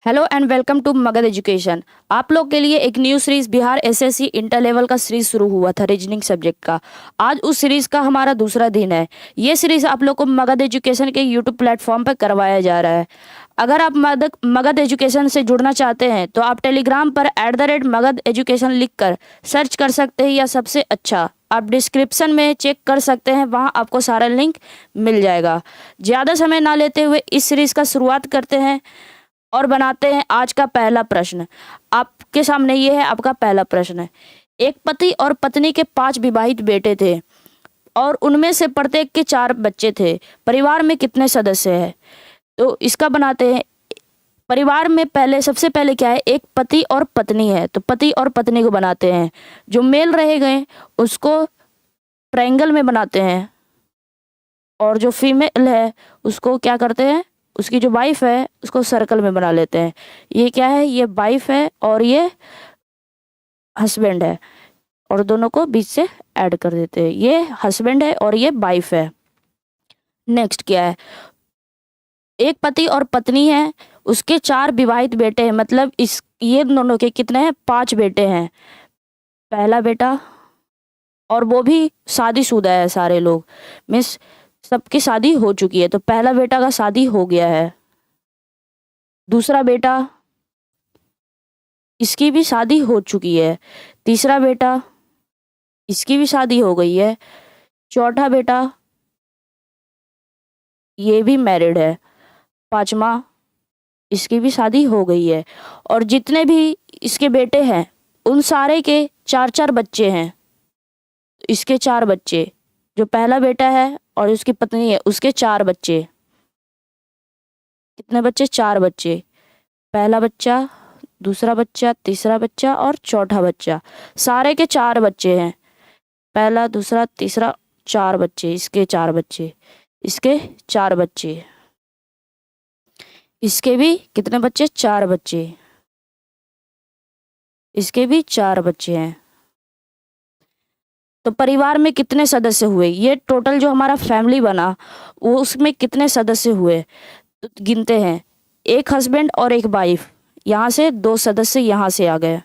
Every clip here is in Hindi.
Hello and welcome to Magadh education. आप लोग के लिए एक new series Bihar SSC inter level का सीरीज शुरू हुआ था रीजनिंग सब्जेक्ट का। आज उस सीरीज का हमारा दूसरा दिन है। ये सीरीज आप लोग को मगध एजुकेशन के यूट्यूब प्लेटफॉर्म पर करवाया जा रहा है। अगर आप मगध एजुकेशन से जुड़ना चाहते हैं तो आप टेलीग्राम पर @मगध एजुकेशन लिख कर सर्च कर सकते हैं, या सबसे अच्छा आप डिस्क्रिप्शन में चेक कर सकते हैं, वहाँ आपको सारा लिंक मिल जाएगा। ज़्यादा समय ना लेते हुए इस सीरीज का शुरुआत करते हैं और बनाते हैं आज का पहला प्रश्न। आपके सामने ये है आपका पहला प्रश्न। एक पति और पत्नी के 5 विवाहित बेटे थे और उनमें से प्रत्येक के 4 बच्चे थे। परिवार में कितने सदस्य हैं? तो इसका बनाते हैं। परिवार में सबसे पहले क्या है, एक पति और पत्नी है, तो पति और पत्नी को बनाते हैं। जो मेल रहे गए उसको ट्रायंगल में बनाते हैं, और जो फीमेल है उसको क्या करते हैं, उसकी जो वाइफ है उसको सर्कल में बना लेते हैं। ये क्या है, ये वाइफ है और ये हस्बैंड है, और दोनों को बीच से ऐड कर देते हैं। ये हस्बैंड है और ये वाइफ है। नेक्स्ट क्या है, एक पति और पत्नी है, उसके 4 विवाहित बेटे हैं, मतलब ये दोनों के कितने हैं, 5 बेटे हैं। पहला बेटा, और वो भी शादीशुदा है, सारे लोग मीन्स सबकी शादी हो चुकी है, तो पहला बेटा का शादी हो गया है। दूसरा बेटा, इसकी भी शादी हो चुकी है। तीसरा बेटा, इसकी भी शादी हो गई है। चौथा बेटा, ये भी मैरिड है। पांचवा, इसकी भी शादी हो गई है। और जितने भी इसके बेटे हैं उन सारे के 4-4 बच्चे हैं। इसके 4 बच्चे, जो पहला बेटा है और उसकी पत्नी है उसके 4 बच्चे। कितने बच्चे, 4 बच्चे। पहला बच्चा, दूसरा बच्चा, तीसरा बच्चा और चौथा बच्चा, सारे के 4 बच्चे हैं। पहला, दूसरा, तीसरा, 4 बच्चे, इसके 4 बच्चे, इसके 4 बच्चे, इसके भी कितने बच्चे, 4 बच्चे, इसके भी 4 बच्चे हैं। तो परिवार में कितने सदस्य हुए, ये टोटल जो हमारा फैमिली बना वो उसमें कितने सदस्य हुए, तो गिनते हैं। एक हस्बैंड और एक वाइफ, यहाँ से 2 सदस्य यहाँ से आ गए,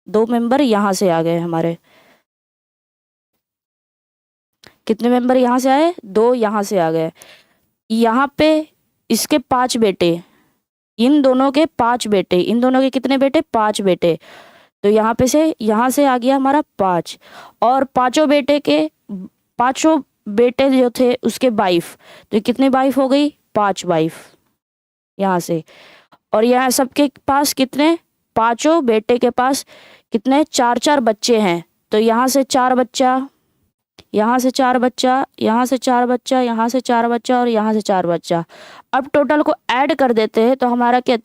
2 मेंबर यहाँ से आ गए हमारे। कितने मेंबर यहाँ से आए, 2 यहाँ से आ गए। यहाँ पे इसके 5 बेटे, इन दोनों के 5 बेटे, इन दोनों के कितने बेटे, 5 बेटे। तो यहाँ से आ गया हमारा 5, और पांचों बेटे जो थे उसके वाइफ, तो कितनी वाइफ हो गई, 5 वाइफ यहाँ से। और यहाँ सबके पास कितने, पांचों बेटे के पास कितने, 4-4 बच्चे हैं। तो यहाँ से 4 बच्चा, यहाँ से 4 बच्चा, यहाँ से 4 बच्चा, यहाँ से 4 बच्चा और यहाँ से 4 बच्चा। अब टोटल को ऐड कर देते हैं तो हमारा क्या,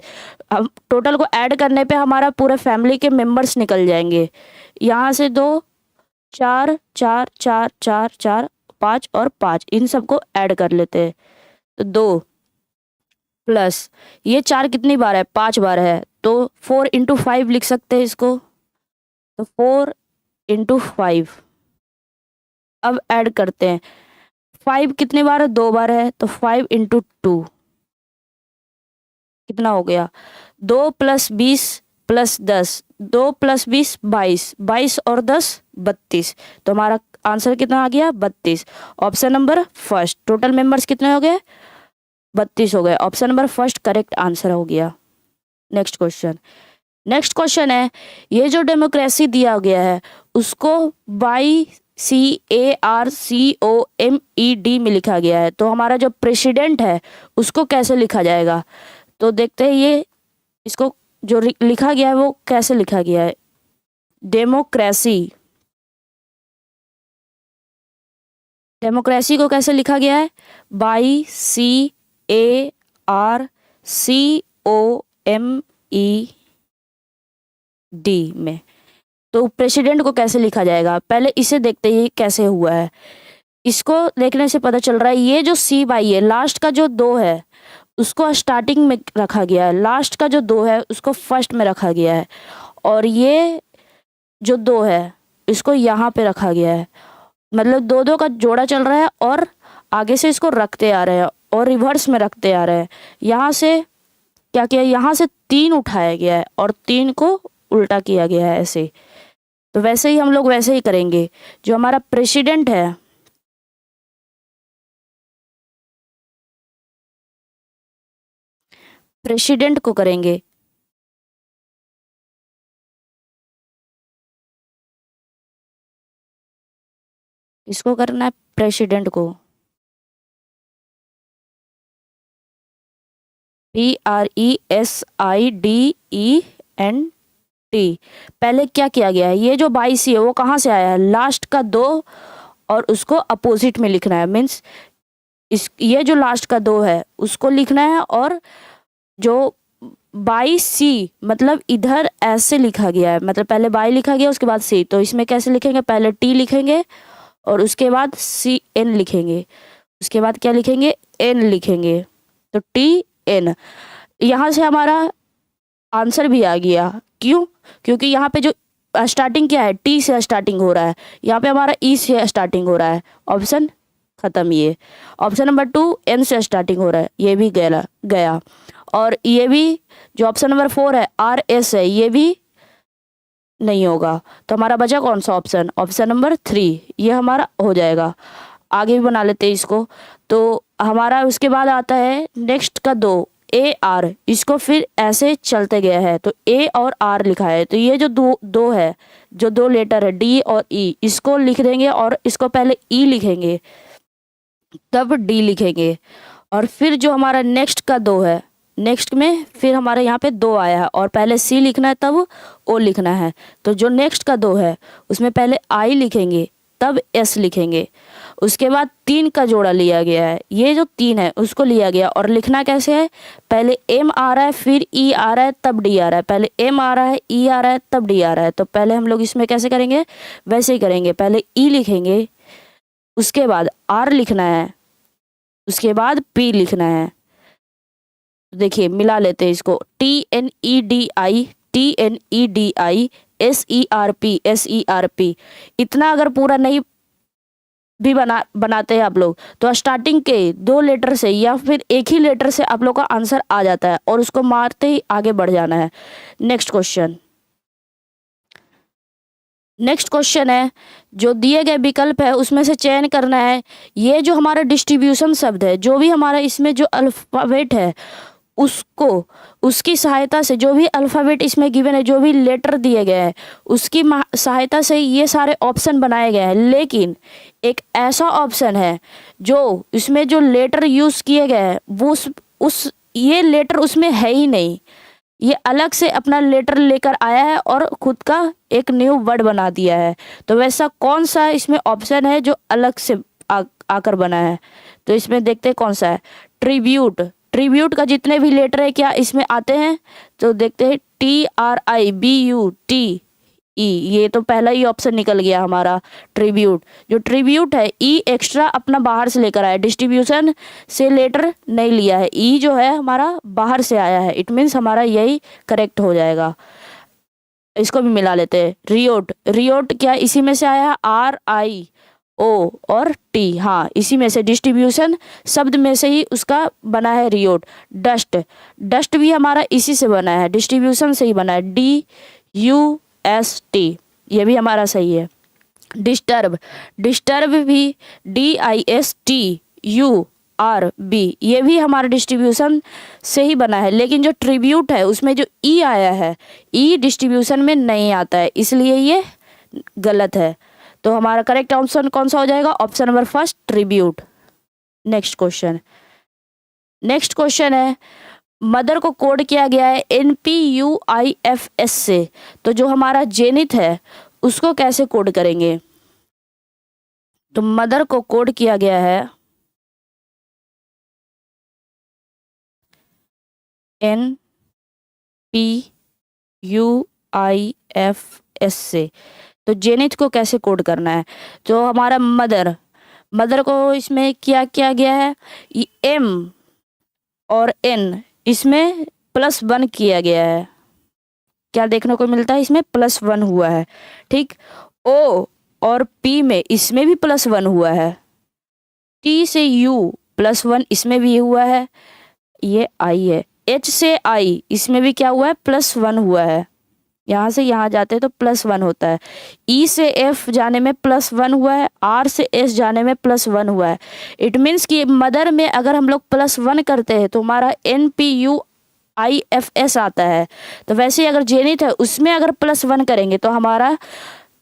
टोटल को ऐड करने पे हमारा पूरे फैमिली के मेंबर्स निकल जाएंगे। यहाँ से 2, 4, 4, 4, 4, 4, 5 और 5, इन सबको ऐड कर लेते हैं। तो 2 प्लस ये 4 कितनी बार है, 5 बार है, तो 4 × 5 लिख सकते हैं इसको। तो 4 × 5, अब ऐड करते हैं। 5 कितने बार है, 2 बार है, तो 5 × 2 कितना हो गया, 2 + 20 + 10, 2 + 20 22, 22 और 10 32। तो हमारा आंसर कितना आ गया, 32। Option number first, total members कितने हो गए, 32 हो गए। Option number first correct answer हो गया। नेक्स्ट क्वेश्चन है, ये जो डेमोक्रेसी दिया गया है उसको YCARCOMED में लिखा गया है, तो हमारा जो प्रेसिडेंट है उसको कैसे लिखा जाएगा। तो देखते हैं ये इसको जो लिखा गया है वो कैसे लिखा गया है। डेमोक्रेसी को कैसे लिखा गया है, YCARCOMED में। तो प्रेसिडेंट को कैसे लिखा जाएगा, पहले इसे देखते हैं कैसे हुआ है। इसको देखने से पता चल रहा है ये जो CY है, लास्ट का जो 2 है उसको स्टार्टिंग में रखा गया है, लास्ट का जो 2 है उसको फर्स्ट में रखा गया है, और ये जो 2 है इसको यहाँ पे रखा गया है। मतलब 2-2 का जोड़ा चल रहा है और आगे से इसको रखते आ रहे हैं और रिवर्स में रखते आ रहे हैं। यहाँ से क्या किया, यहाँ से 3 उठाया गया है और 3 को उल्टा किया गया है ऐसे। तो वैसे ही हम लोग वैसे ही करेंगे। जो हमारा प्रेसिडेंट है, प्रेसिडेंट को करेंगे। इसको करना है प्रेसिडेंट को, PRESIDENT। पहले क्या किया गया है, ये जो 22 है वो कहाँ से आया है, लास्ट का 2 और उसको अपोजिट में लिखना है। मीन्स ये जो लास्ट का 2 है उसको लिखना है, और जो 22C मतलब इधर ऐसे लिखा गया है, मतलब पहले बाई लिखा गया उसके बाद सी, तो इसमें कैसे लिखेंगे, पहले टी लिखेंगे और उसके बाद CN लिखेंगे, उसके बाद क्या लिखेंगे, N लिखेंगे। तो TN, यहाँ से हमारा आंसर भी आ गया। क्यों, क्योंकि यहाँ पे जो स्टार्टिंग क्या है, टी से स्टार्टिंग हो रहा है, यहाँ पे हमारा ई से स्टार्टिंग हो रहा है। ऑप्शन खत्म। ये ऑप्शन नंबर 2 N से स्टार्टिंग हो रहा है, ये भी गया। और ये भी जो ऑप्शन नंबर 4 है RS है, ये भी नहीं होगा। तो हमारा बचा कौन सा ऑप्शन, ऑप्शन नंबर 3, ये हमारा हो जाएगा। आगे भी बना लेते हैं इसको। तो हमारा उसके बाद आता है नेक्स्ट का 2 AR, इसको फिर ऐसे चलते गया है तो A और R लिखा है। तो ये जो दो है, जो 2 लेटर है D और E, इसको लिख देंगे और इसको पहले E लिखेंगे तब D लिखेंगे। और फिर जो हमारा नेक्स्ट का 2 है, नेक्स्ट में फिर हमारे यहाँ पे 2 आया है और पहले C लिखना है तब O लिखना है। तो जो नेक्स्ट का 2 है उसमें पहले I लिखेंगे तब S लिखेंगे। उसके बाद 3 का जोड़ा लिया गया है, ये जो 3 है उसको लिया गया और लिखना कैसे है, पहले M आ रहा है फिर E आ रहा है तब D आ रहा है, पहले M आ रहा है E आ रहा है तब D आ रहा है। तो पहले हम लोग इसमें कैसे करेंगे, वैसे ही करेंगे, पहले E लिखेंगे, उसके बाद R लिखना है, उसके बाद P लिखना है। देखिए मिला लेते हैं इसको, TNEDI SERP। इतना अगर पूरा नहीं भी बनाते हैं आप लोग तो स्टार्टिंग के 2 लेटर से या फिर एक ही लेटर से आप लोग का आंसर आ जाता है और उसको मारते ही आगे बढ़ जाना है। नेक्स्ट क्वेश्चन है, जो दिए गए विकल्प है उसमें से चयन करना है। ये जो हमारा डिस्ट्रीब्यूशन शब्द है, जो भी हमारा इसमें जो अल्फाबेट है उसको, उसकी सहायता से, जो भी अल्फ़ाबेट इसमें गिवन है, जो भी लेटर दिए गए हैं उसकी सहायता से ये सारे ऑप्शन बनाए गए हैं। लेकिन एक ऐसा ऑप्शन है जो इसमें जो लेटर यूज़ किए गए हैं वो उस ये लेटर उसमें है ही नहीं, ये अलग से अपना लेटर लेकर आया है और खुद का एक न्यू वर्ड बना दिया है। तो वैसा कौन सा इसमें ऑप्शन है जो अलग से आकर बना है, तो इसमें देखते हैं कौन सा है। ट्रिब्यूट का जितने भी लेटर है क्या इसमें आते हैं, तो देखते हैं TRIBUTE, ये तो पहला ही ऑप्शन निकल गया हमारा ट्रिब्यूट। जो ट्रिब्यूट है E एक्स्ट्रा अपना बाहर से लेकर आया, डिस्ट्रीब्यूशन से लेटर नहीं लिया है, E जो है हमारा बाहर से आया है, इट मीन्स हमारा यही करेक्ट हो जाएगा। इसको भी मिला लेते हैं। रियोट क्या इसी में से आया, RIO और T, हाँ इसी में से, डिस्ट्रीब्यूशन शब्द में से ही उसका बना है रियोट। डस्ट भी हमारा इसी से बना है, डिस्ट्रीब्यूशन से ही बना है, DUST, ये भी हमारा सही है। डिस्टर्ब भी DISTURB, ये भी हमारा डिस्ट्रीब्यूशन से ही बना है। लेकिन जो ट्रिब्यूट है उसमें जो E आया है, E डिस्ट्रीब्यूशन में नहीं आता है, इसलिए ये गलत है। तो हमारा करेक्ट ऑप्शन कौन सा हो जाएगा, option number 1 tribute. Next question है, मदर को कोड किया गया है NPUIFS से, तो जो हमारा जेनिथ है उसको कैसे कोड करेंगे। तो मदर को कोड किया गया है NPUIFS से। तो जेनिथ को कैसे कोड करना है, तो हमारा मदर को इसमें क्या किया गया है, M और N इसमें +1 किया गया है, क्या देखने को मिलता है, इसमें +1 हुआ है, ठीक। O और P में इसमें भी +1 हुआ है, T से U +1 इसमें भी हुआ है, ये I है, H से I, इसमें भी क्या हुआ है, +1 हुआ है। यहाँ से यहाँ जाते हैं तो +1 होता है। E से F जाने में +1 हुआ है, R से S जाने में +1 हुआ है। इट मीन्स कि मदर में अगर हम लोग +1 करते हैं तो हमारा NPUIFS आता है। तो वैसे ही अगर जेनिथ है उसमें अगर +1 करेंगे तो हमारा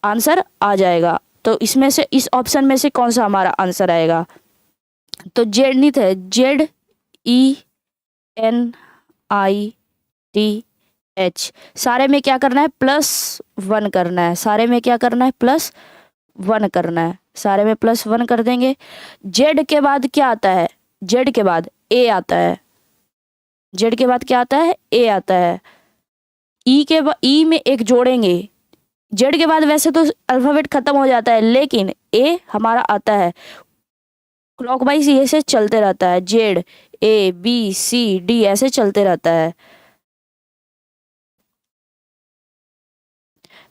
आंसर आ जाएगा। तो इसमें से इस ऑप्शन में से कौन सा हमारा आंसर आएगा? तो जेनिथ है, ZENITH। सारे में क्या करना है, +1 करना है। सारे में क्या करना है, +1 करना है। सारे में +1 कर देंगे। जेड के बाद क्या आता है, जेड के बाद ए आता है। जेड के बाद क्या आता है, ए आता है। ई में एक जोड़ेंगे। जेड के बाद वैसे तो अल्फाबेट खत्म हो जाता है, लेकिन ए हमारा आता है। क्लॉकवाइज ये से चलते रहता है, जेड ABCD ऐसे चलते रहता है।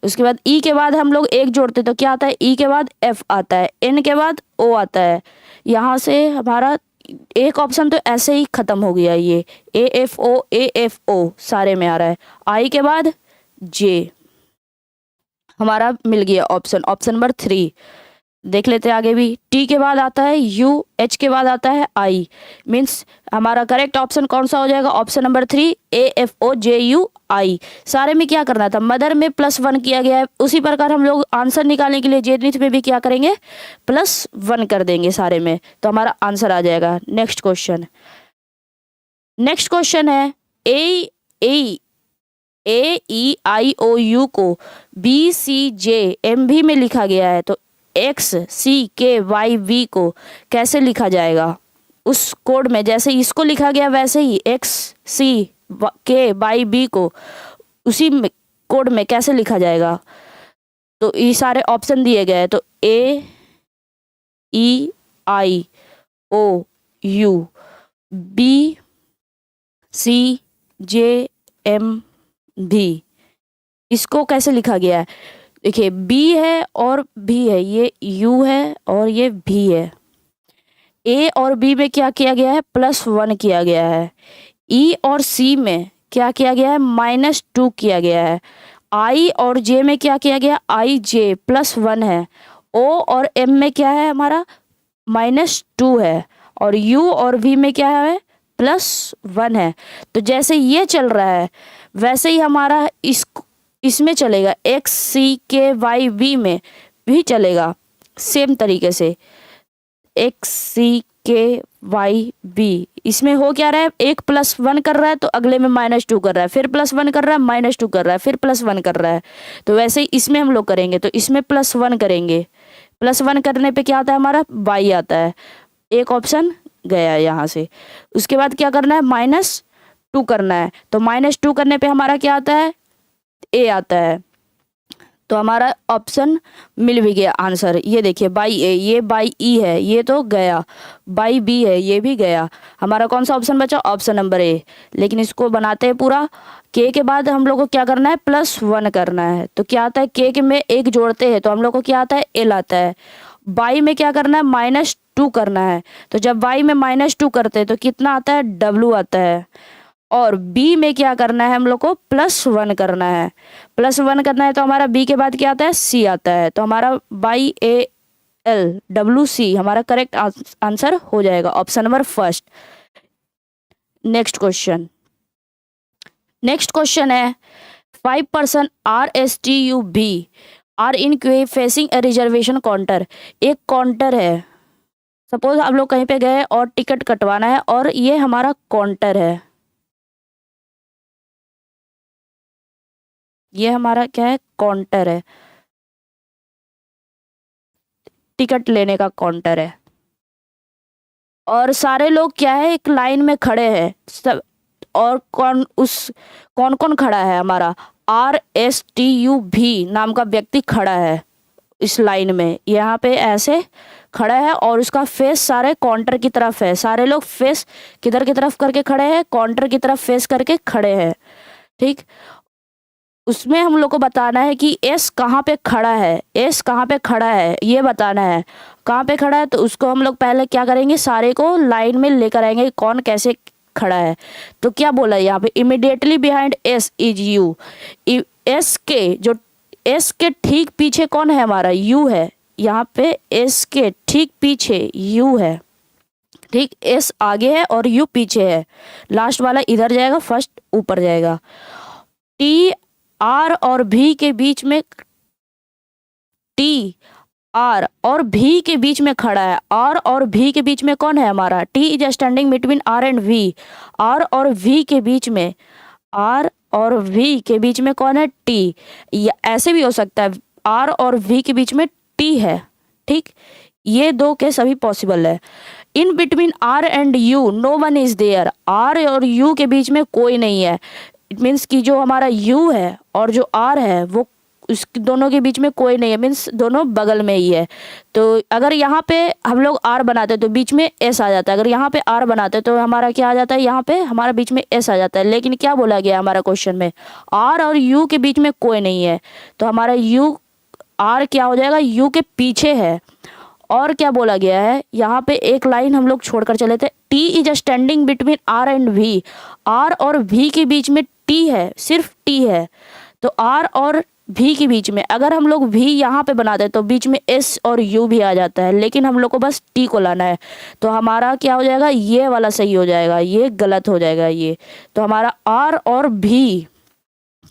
उसके बाद ई के बाद हम लोग एक जोड़ते तो क्या आता है, ई के बाद एफ आता है, एन के बाद ओ आता है। यहाँ से हमारा एक ऑप्शन तो ऐसे ही खत्म हो गया, ये AFO सारे में आ रहा है। आई के बाद जे हमारा मिल गया ऑप्शन नंबर 3। देख लेते हैं आगे भी। टी के बाद आता है यू, एच के बाद आता है आई। मीन्स हमारा करेक्ट ऑप्शन कौन सा हो जाएगा, ऑप्शन नंबर 3 AFOJUI। सारे में क्या करना था, मदर में +1 किया गया है। उसी प्रकार हम लोग आंसर निकालने के लिए जेनिथ में भी क्या करेंगे, +1 कर देंगे सारे में, तो हमारा आंसर आ जाएगा। नेक्स्ट क्वेश्चन है AEIOU को BCJMV में लिखा गया है, तो XCKYV को कैसे लिखा जाएगा? उस कोड में जैसे इसको लिखा गया वैसे ही XCKYV को उसी कोड में कैसे लिखा जाएगा? तो ये सारे ऑप्शन दिए गए हैं, तो AEIOU BCJMV इसको कैसे लिखा गया है? देखिए बी है और भी है, ये यू है और ये भी है। ए और बी में क्या किया गया है, +1 किया गया है। ई और सी में क्या किया गया है, -2 किया गया है। आई और जे में क्या किया गया, IJ +1 है। ओ और एम में क्या है हमारा, -2 है। और यू और वी में क्या है, +1 है। तो जैसे ये चल रहा है वैसे ही हमारा इसमें चलेगा, XCKYV में भी चलेगा सेम तरीके से। XCKYV इसमें हो क्या रहा है, एक +1 कर रहा है तो अगले में -2 कर रहा है, फिर +1 कर रहा है, -2 कर रहा है, फिर +1 कर रहा है। तो वैसे ही इसमें हम लोग करेंगे, तो इसमें +1 करेंगे। +1 करने पे क्या आता है हमारा, Y आता है। एक ऑप्शन गया यहाँ से। उसके बाद क्या करना है, -2 करना है। तो -2 करने पे हमारा क्या आता है, ए आता है। तो हमारा ऑप्शन मिल भी गया आंसर। ये देखिए बाई ए, ये बाई ई है, ये तो गया। बाई बी है, ये भी गया। हमारा कौन सा ऑप्शन बचा, ऑप्शन नंबर ए। लेकिन इसको बनाते हैं पूरा। के के बाद हम लोग को क्या करना है, +1 करना है। तो क्या आता है, के में एक जोड़ते हैं तो हम लोग को क्या आता है, एल आता है। बाई में क्या करना है, -2 करना है। तो जब बाई में -2 करते हैं तो कितना आता है, W आता है। और बी में क्या करना है, हम लोग को +1 करना है। +1 करना है तो हमारा बी के बाद क्या आता है, सी आता है। तो हमारा YALWC हमारा करेक्ट आंसर हो जाएगा, ऑप्शन नंबर 1। नेक्स्ट क्वेश्चन है 5% RSTUB are in queue facing a reservation counter. एक काउंटर है, सपोज आप लोग कहीं पे गए और टिकट कटवाना है और ये हमारा काउंटर है। ये हमारा क्या है, काउंटर है, टिकट लेने का काउंटर है। और सारे लोग क्या है, एक लाइन में खड़े हैं सब। और कौन कौन खड़ा है, हमारा RSTUB नाम का व्यक्ति खड़ा है इस लाइन में। यहाँ पे ऐसे खड़ा है और उसका फेस सारे काउंटर की तरफ है। सारे लोग फेस किधर की तरफ करके खड़े हैं, काउंटर की तरफ फेस करके खड़े हैं। ठीक, उसमें हम लोग को बताना है कि एस कहाँ पे खड़ा है, एस कहाँ पे खड़ा है ये बताना है। कहाँ पे खड़ा है तो उसको हम लोग पहले क्या करेंगे, सारे को लाइन में लेकर आएंगे, कौन कैसे खड़ा है। तो क्या बोला यहाँ पे, immediately behind S is you. S के ठीक पीछे कौन है हमारा, यू है। यहाँ पे एस के ठीक पीछे यू है, ठीक, एस आगे है और यू पीछे है। लास्ट वाला इधर जाएगा, फर्स्ट ऊपर जाएगा। टी आर और भी के बीच में, टी आर और भी के बीच में खड़ा है। आर और भी के बीच में कौन है हमारा, T is standing between R and V. R और वी के बीच में, आर और वी के बीच में कौन है, टी। या ऐसे भी हो सकता है, आर और वी के बीच में टी है, ठीक। ये दो के सभी पॉसिबल है। In between R and U no one is there. R और यू के बीच में कोई नहीं है। इट मीन्स कि जो हमारा यू है और जो आर है वो उस दोनों के बीच में कोई नहीं है, मीन्स दोनों बगल में ही है। तो अगर यहाँ पे हम लोग आर बनाते तो बीच में एस आ जाता है। अगर यहाँ पे आर बनाते तो हमारा क्या आ जाता है, यहाँ पे हमारा बीच में एस आ जाता है। लेकिन क्या बोला गया हमारा क्वेश्चन में, आर और यू के बीच में कोई नहीं है, तो हमारा यू, आर क्या हो जाएगा, यू के पीछे है। और क्या बोला गया है यहाँ पे, एक लाइन हम लोग छोड़कर चले थे, T is standing between R and V. R और वी के बीच में टी है, सिर्फ टी है। तो आर और भी के बीच में अगर हम लोग भी यहाँ पे बनाते तो बीच में एस और यू भी आ जाता है, लेकिन हम लोग को बस टी को लाना है। तो हमारा क्या हो जाएगा, ये वाला सही हो जाएगा, ये गलत हो जाएगा ये। तो हमारा आर और भी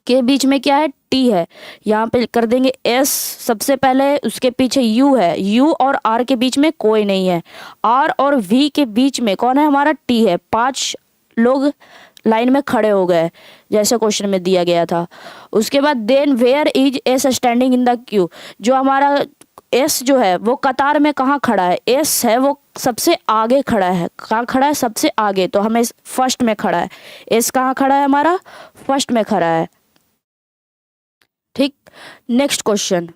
के बीच में क्या है, टी है। यहाँ पे कर देंगे एस सबसे पहले, उसके पीछे यू है। यू और आर के बीच में कोई नहीं है। आर और वी के बीच में कौन है हमारा, टी है। 5 लोग लाइन में खड़े हो गए जैसे क्वेश्चन में दिया गया था। उसके बाद then where is S standing in the queue. जो हमारा एस जो है वो कतार में कहाँ खड़ा है, एस है वो सबसे आगे खड़ा है। कहाँ खड़ा है, सबसे आगे, तो हमें फर्स्ट में खड़ा है। एस कहाँ खड़ा है हमारा, फर्स्ट में खड़ा है, ठीक। नेक्स्ट क्वेश्चन,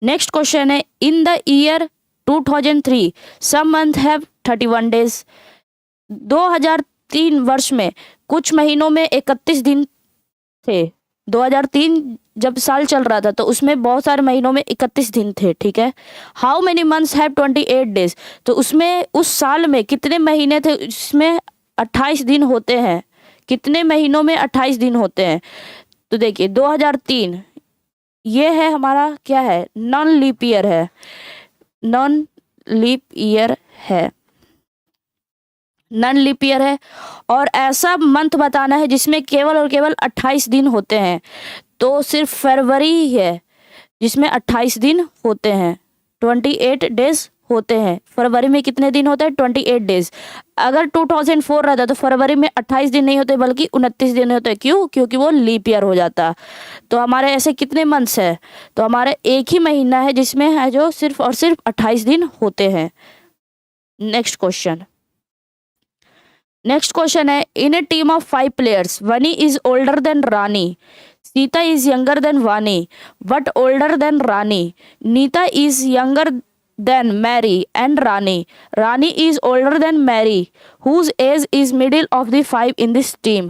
नेक्स्ट क्वेश्चन है, in the year 2003 some month have 31 days. 2003 वर्ष में कुछ महीनों में 31 दिन थे। 2003 जब साल चल रहा था तो उसमें बहुत सारे महीनों में 31 दिन थे, ठीक है। How many months have 28 days. तो उसमें उस साल में कितने महीने थे, उसमें 28 दिन होते हैं। कितने महीनों में 28 दिन होते हैं। तो देखिए 2003 ये है हमारा क्या है, नॉन लीप ईयर है, नॉन लीप ईयर है, नॉन लीप ईयर है। और ऐसा मंथ बताना है जिसमें केवल और केवल 28 दिन होते हैं। तो सिर्फ फरवरी ही है जिसमें 28 दिन होते हैं, 28 डेज होते हैं। फरवरी में कितने दिन होते हैं, 28 डेज। अगर 2004 रहता तो फरवरी में 28 दिन नहीं होते बल्कि 29 दिन होते। क्यों, क्योंकि वो लीप ईयर हो जाता। तो हमारे ऐसे कितने मंथ्स है, तो हमारे एक ही महीना है जिसमें है जो सिर्फ और सिर्फ 28 दिन होते हैं। नेक्स्ट क्वेश्चन, नेक्स्ट क्वेश्चन है, in a team of 5 players Vani is older than Rani, Sita is younger than Vani but older than Rani, Nita is younger than Mary and Rani, Rani is older than Mary, whose age is middle of the 5 in this team.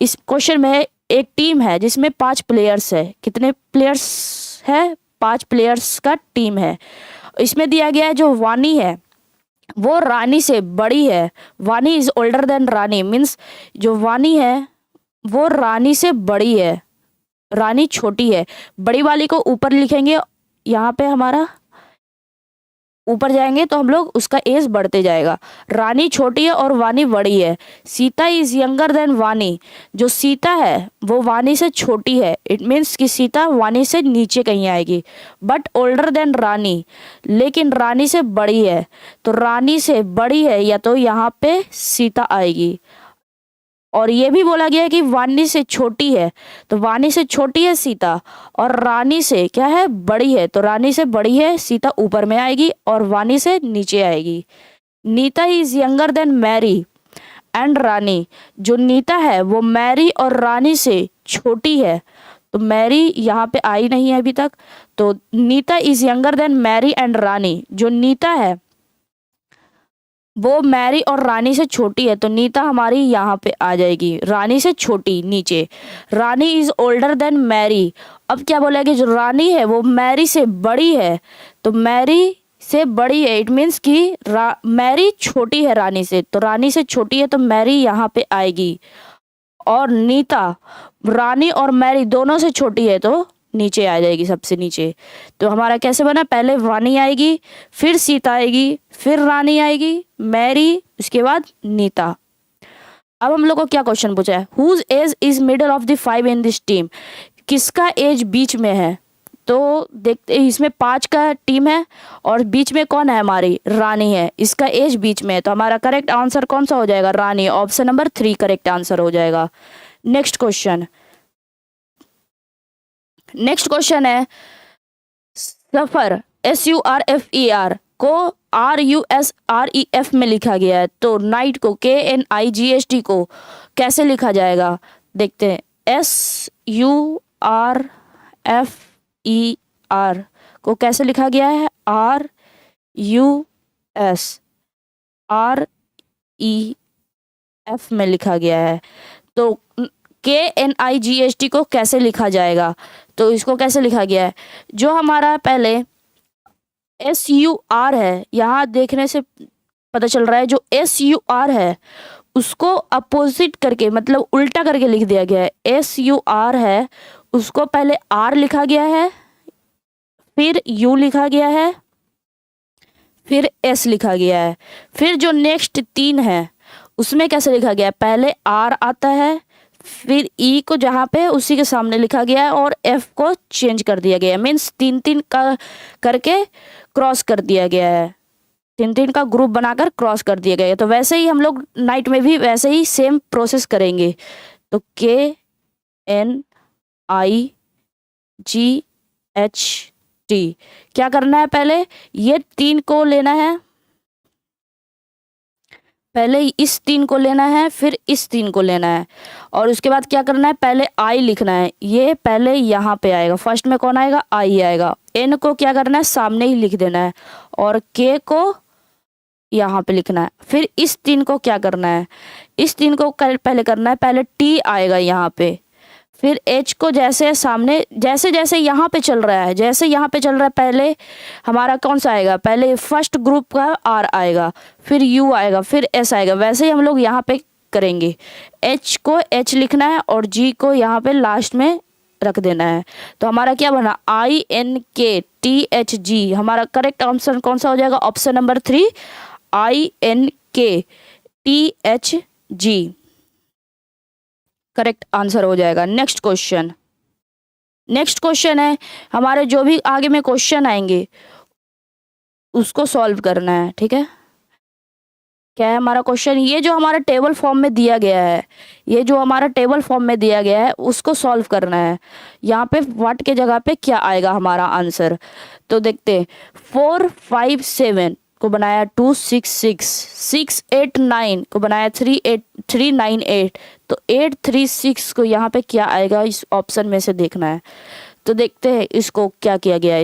इस क्वेश्चन में एक टीम है जिसमें 5 प्लेयर्स है। कितने प्लेयर्स है, 5 प्लेयर्स का टीम है। इसमें दिया गया है जो वानी है वो रानी से बड़ी है। वानी is older than Rani, means जो वानी है वो रानी से बड़ी है, रानी छोटी है। बड़ी वाली को ऊपर लिखेंगे, यहाँ पे हमारा ऊपर जाएंगे तो हम लोग उसका एज बढ़ते जाएगा। रानी छोटी है और वानी बड़ी है। सीता इज यंगर देन वानी, जो सीता है वो वानी से छोटी है। इट मीन्स कि सीता वानी से नीचे कहीं आएगी। बट ओल्डर देन रानी, लेकिन रानी से बड़ी है। तो रानी से बड़ी है या तो यहाँ पे सीता आएगी। और ये भी बोला गया है कि वानी से छोटी है, तो वानी से छोटी है सीता और रानी से क्या है, बड़ी है। तो रानी से बड़ी है सीता ऊपर में आएगी और वानी से नीचे आएगी। Nita is younger than Mary and Rani, जो नीता है वो मैरी और रानी से छोटी है। तो मैरी यहाँ पे आई नहीं है अभी तक। तो Nita is younger than Mary and Rani, जो नीता है वो मैरी और रानी से छोटी है। तो नीता हमारी यहाँ पे आ जाएगी, रानी से छोटी नीचे। रानी इज ओल्डर देन मैरी, अब क्या बोला कि जो रानी है वो मैरी से बड़ी है। तो मैरी से बड़ी है, इट मीन्स कि मैरी छोटी है रानी से, तो रानी से छोटी है तो मैरी यहाँ पे आएगी। और नीता रानी और मैरी दोनों से छोटी है तो नीचे आ जाएगी, सबसे नीचे। तो हमारा कैसे बना, पहले वानी आएगी, फिर सीता आएगी, फिर रानी आएगी, मैरी, उसके बाद नीता। अब हम लोग को क्या क्वेश्चन पूछा है, whose age is middle of the 5 in this team, किसका एज बीच में है। तो देखते इसमें 5 का टीम है और बीच में कौन है, हमारी रानी है, इसका एज बीच में है। तो हमारा करेक्ट आंसर कौन सा हो जाएगा, रानी, ऑप्शन नंबर 3 करेक्ट आंसर हो जाएगा। नेक्स्ट क्वेश्चन है सफर SURFER को RUSREF में लिखा गया है, तो नाइट को KNIGHT को कैसे लिखा जाएगा, देखते हैं। SURFER को कैसे लिखा गया है, RUSREF में लिखा गया है। तो KNIGHT को कैसे लिखा जाएगा, तो इसको कैसे लिखा गया है, जो हमारा पहले SUR है, यहाँ देखने से पता चल रहा है जो SUR है उसको अपोजिट करके, मतलब उल्टा करके लिख दिया गया है। SUR है उसको पहले R लिखा गया है, फिर U लिखा गया है, फिर S लिखा गया है। फिर जो नेक्स्ट 3 है उसमें कैसे लिखा गया है, पहले R आता है, फिर E को जहाँ पे उसी के सामने लिखा गया है और F को चेंज कर दिया गया है, मीन्स 3-3 का करके क्रॉस कर दिया गया है, 3-3 का ग्रुप बनाकर क्रॉस कर दिया गया है। तो वैसे ही हम लोग नाइट में भी वैसे ही सेम प्रोसेस करेंगे। तो KNIGHT क्या करना है, पहले ये 3 को लेना है, पहले इस 3 को लेना है, फिर इस 3 को लेना है, और उसके बाद क्या करना है, पहले I लिखना है, ये पहले यहाँ पे आएगा, फर्स्ट में कौन आएगा, I आएगा। N को क्या करना है, सामने ही लिख देना है, और K को यहाँ पे लिखना है। फिर इस 3 को क्या करना है, इस 3 को पहले करना है, पहले T आएगा यहाँ पे, फिर H को जैसे सामने, जैसे जैसे यहाँ पे चल रहा है, जैसे यहाँ पे चल रहा है, पहले हमारा कौन सा आएगा, पहले फर्स्ट ग्रुप का R आएगा, फिर U आएगा, फिर S आएगा। वैसे ही हम लोग यहाँ पे करेंगे, H को H लिखना है और G को यहाँ पे लास्ट में रख देना है। तो हमारा क्या बना, INKTHG, हमारा करेक्ट ऑप्शन कौन सा हो जाएगा, option number 3 INKTHG correct answer हो जाएगा। नेक्स्ट क्वेश्चन है, हमारे जो भी आगे में क्वेश्चन आएंगे उसको सॉल्व करना है, ठीक है। क्या है हमारा क्वेश्चन, ये जो हमारा टेबल फॉर्म में दिया गया है, ये जो हमारा टेबल फॉर्म में दिया गया है उसको सॉल्व करना है। यहाँ पे व्हाट के जगह पे क्या आएगा हमारा आंसर, तो देखते हैं। 4 5 7 को बनाया 2 6 6, 6 8 9 को बनाया 3 9 8, तो 8 3 6 को यहाँ पे क्या आएगा, इस ऑप्शन में से देखना है। तो देखते हैं इसको क्या किया गया है।